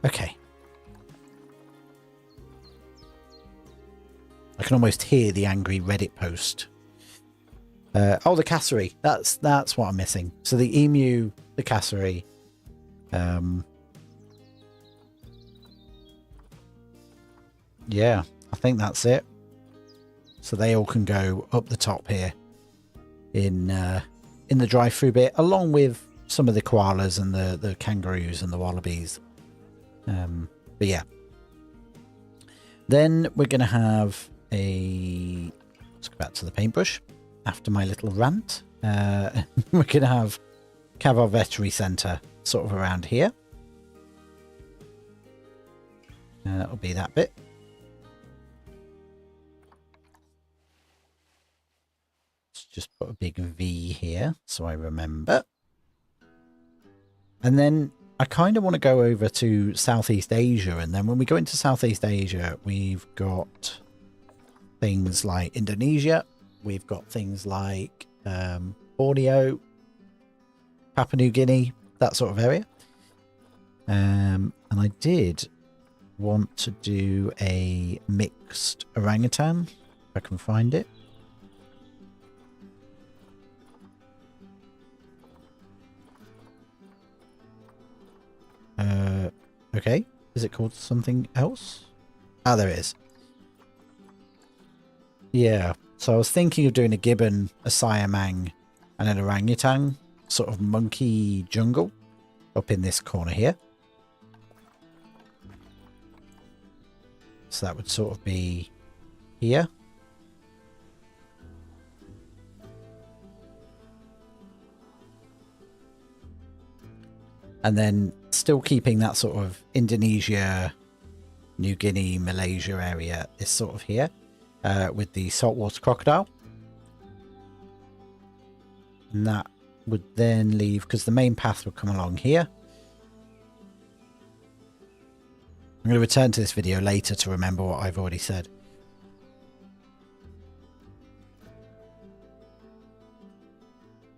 Okay. I can almost hear the angry Reddit post. Oh, the casserie. That's what I'm missing. So the emu, the casserie. Yeah, I think that's it. So they all can go up the top here in the drive-through bit, along with some of the koalas and the kangaroos and the wallabies. But yeah. Then we're going to have let's go back to the paintbrush after my little rant. We're going to have Cavar Veterinary Centre sort of around here. That'll be that bit. Let's just put a big V here so I remember. And then I kind of want to go over to Southeast Asia. And then when we go into Southeast Asia, we've got things like Indonesia. We've got things like Borneo, Papua New Guinea, that sort of area. And I did want to do a mixed orangutan, if I can find it. Okay. Is it called something else? Ah, there it is. Yeah. So I was thinking of doing a gibbon, a siamang, and an orangutan, sort of monkey jungle up in this corner here. So that would sort of be here. And then still keeping that sort of Indonesia, New Guinea, Malaysia area is sort of here with the saltwater crocodile. And that would then leave, because the main path would come along here. I'm going to return to this video later to remember what I've already said.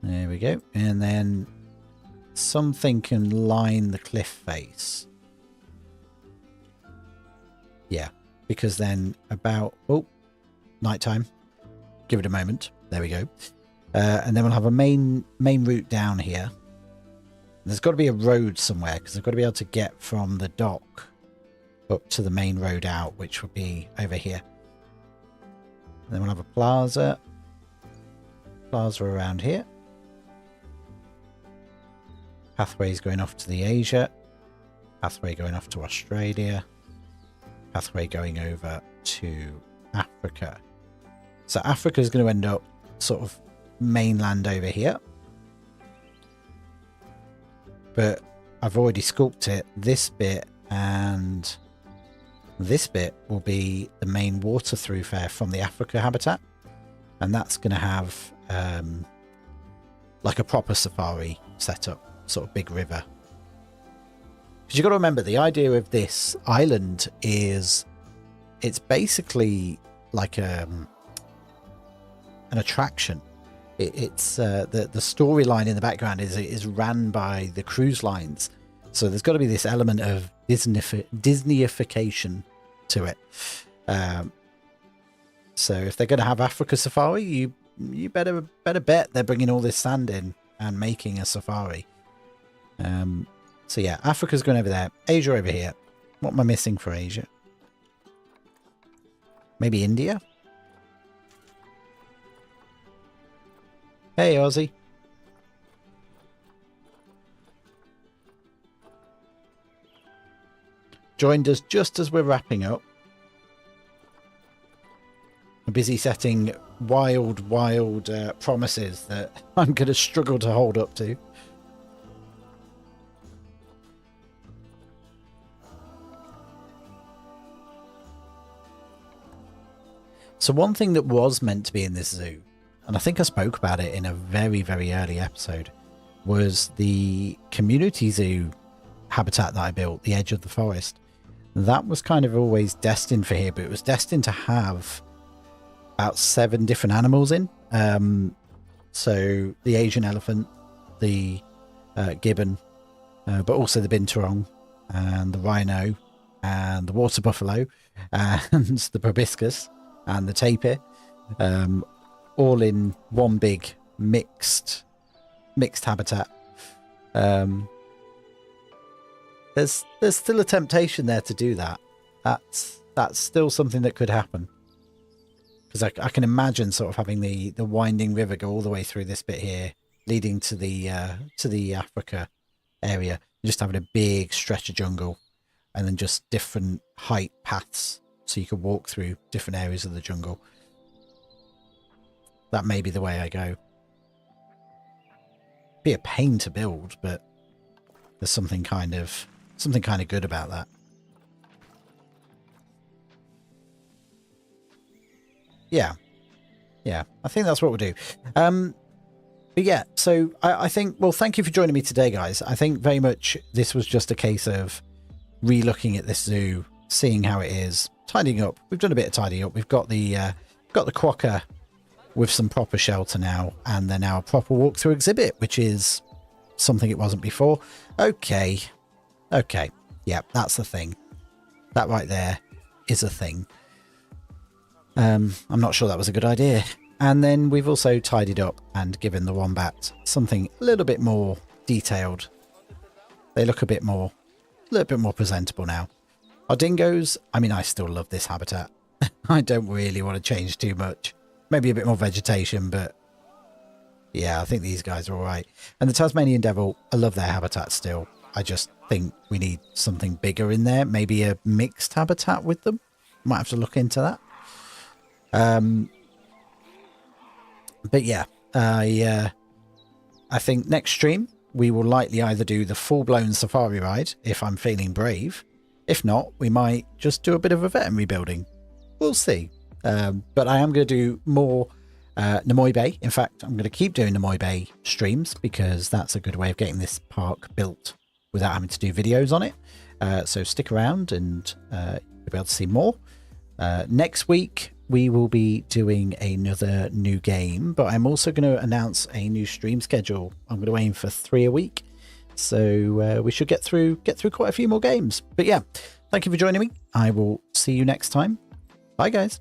There we go. And then something can line the cliff face. Yeah, because then about, oh, nighttime. Give it a moment. There we go. And then we'll have a main route down here. There's got to be a road somewhere, because I've got to be able to get from the dock up to the main road out, which would be over here. And then we'll have a plaza around here. Pathways going off to the Asia. Pathway going off to Australia. Pathway going over to Africa. So Africa is going to end up sort of mainland over here. But I've already sculpted it. This bit and this bit will be the main water thoroughfare from the Africa habitat. And that's going to have like a proper safari setup. Sort of big river, because you've got to remember the idea of this island is it's basically like an attraction. It's the storyline in the background is ran by the cruise lines, so there's got to be this element of Disneyification to it. So if they're going to have Africa Safari, you you better bet they're bringing all this sand in and making a safari. So yeah, Africa's going over there. Asia over here. What am I missing for Asia? Maybe India? Hey, Aussie. Joined us just as we're wrapping up. I'm busy setting wild promises that I'm going to struggle to hold up to. So one thing that was meant to be in this zoo, and I think I spoke about it in a very early episode, was the community zoo habitat that I built, the edge of the forest. That was kind of always destined for here, but it was destined to have about 7 different animals in. So the Asian elephant, the gibbon, but also the binturong and the rhino and the water buffalo and the proboscis and the tapir, all in one big mixed habitat. There's still a temptation there to do that. That's still something that could happen, because I can imagine sort of having the winding river go all the way through this bit here, leading to the Africa area, just having a big stretch of jungle, and then just different height paths so you could walk through different areas of the jungle. That may be the way I go. Be a pain to build, but there's something kind of good about that. Yeah, I think that's what we'll do. But yeah, so I think, well, thank you for joining me today, guys. I think very much this was just a case of re-looking at this zoo, seeing how it is, tidying up. We've done a bit of tidying up. We've got the quokka with some proper shelter now, and then now a proper walkthrough exhibit, which is something it wasn't before. Okay, yeah, that's the thing. That right there is a thing. I'm not sure that was a good idea. And then we've also tidied up and given the wombat something a little bit more detailed. They look a little bit more presentable now. Our dingoes, I mean, I still love this habitat. I don't really want to change too much. Maybe a bit more vegetation, but yeah, I think these guys are all right. And the Tasmanian devil, I love their habitat still. I just think we need something bigger in there. Maybe a mixed habitat with them. Might have to look into that. But yeah, I think next stream we will likely either do the full-blown safari ride if I'm feeling brave. If not, we might just do a bit of a veterinary building. We'll see. But I am going to do more Nomoi Bay. In fact, I'm going to keep doing Nomoi Bay streams because that's a good way of getting this park built without having to do videos on it. So stick around and you'll be able to see more. Next week, we will be doing another new game, but I'm also going to announce a new stream schedule. I'm going to aim for 3 a week. So we should get through quite a few more games. But yeah, thank you for joining me. I will see you next time. Bye, guys.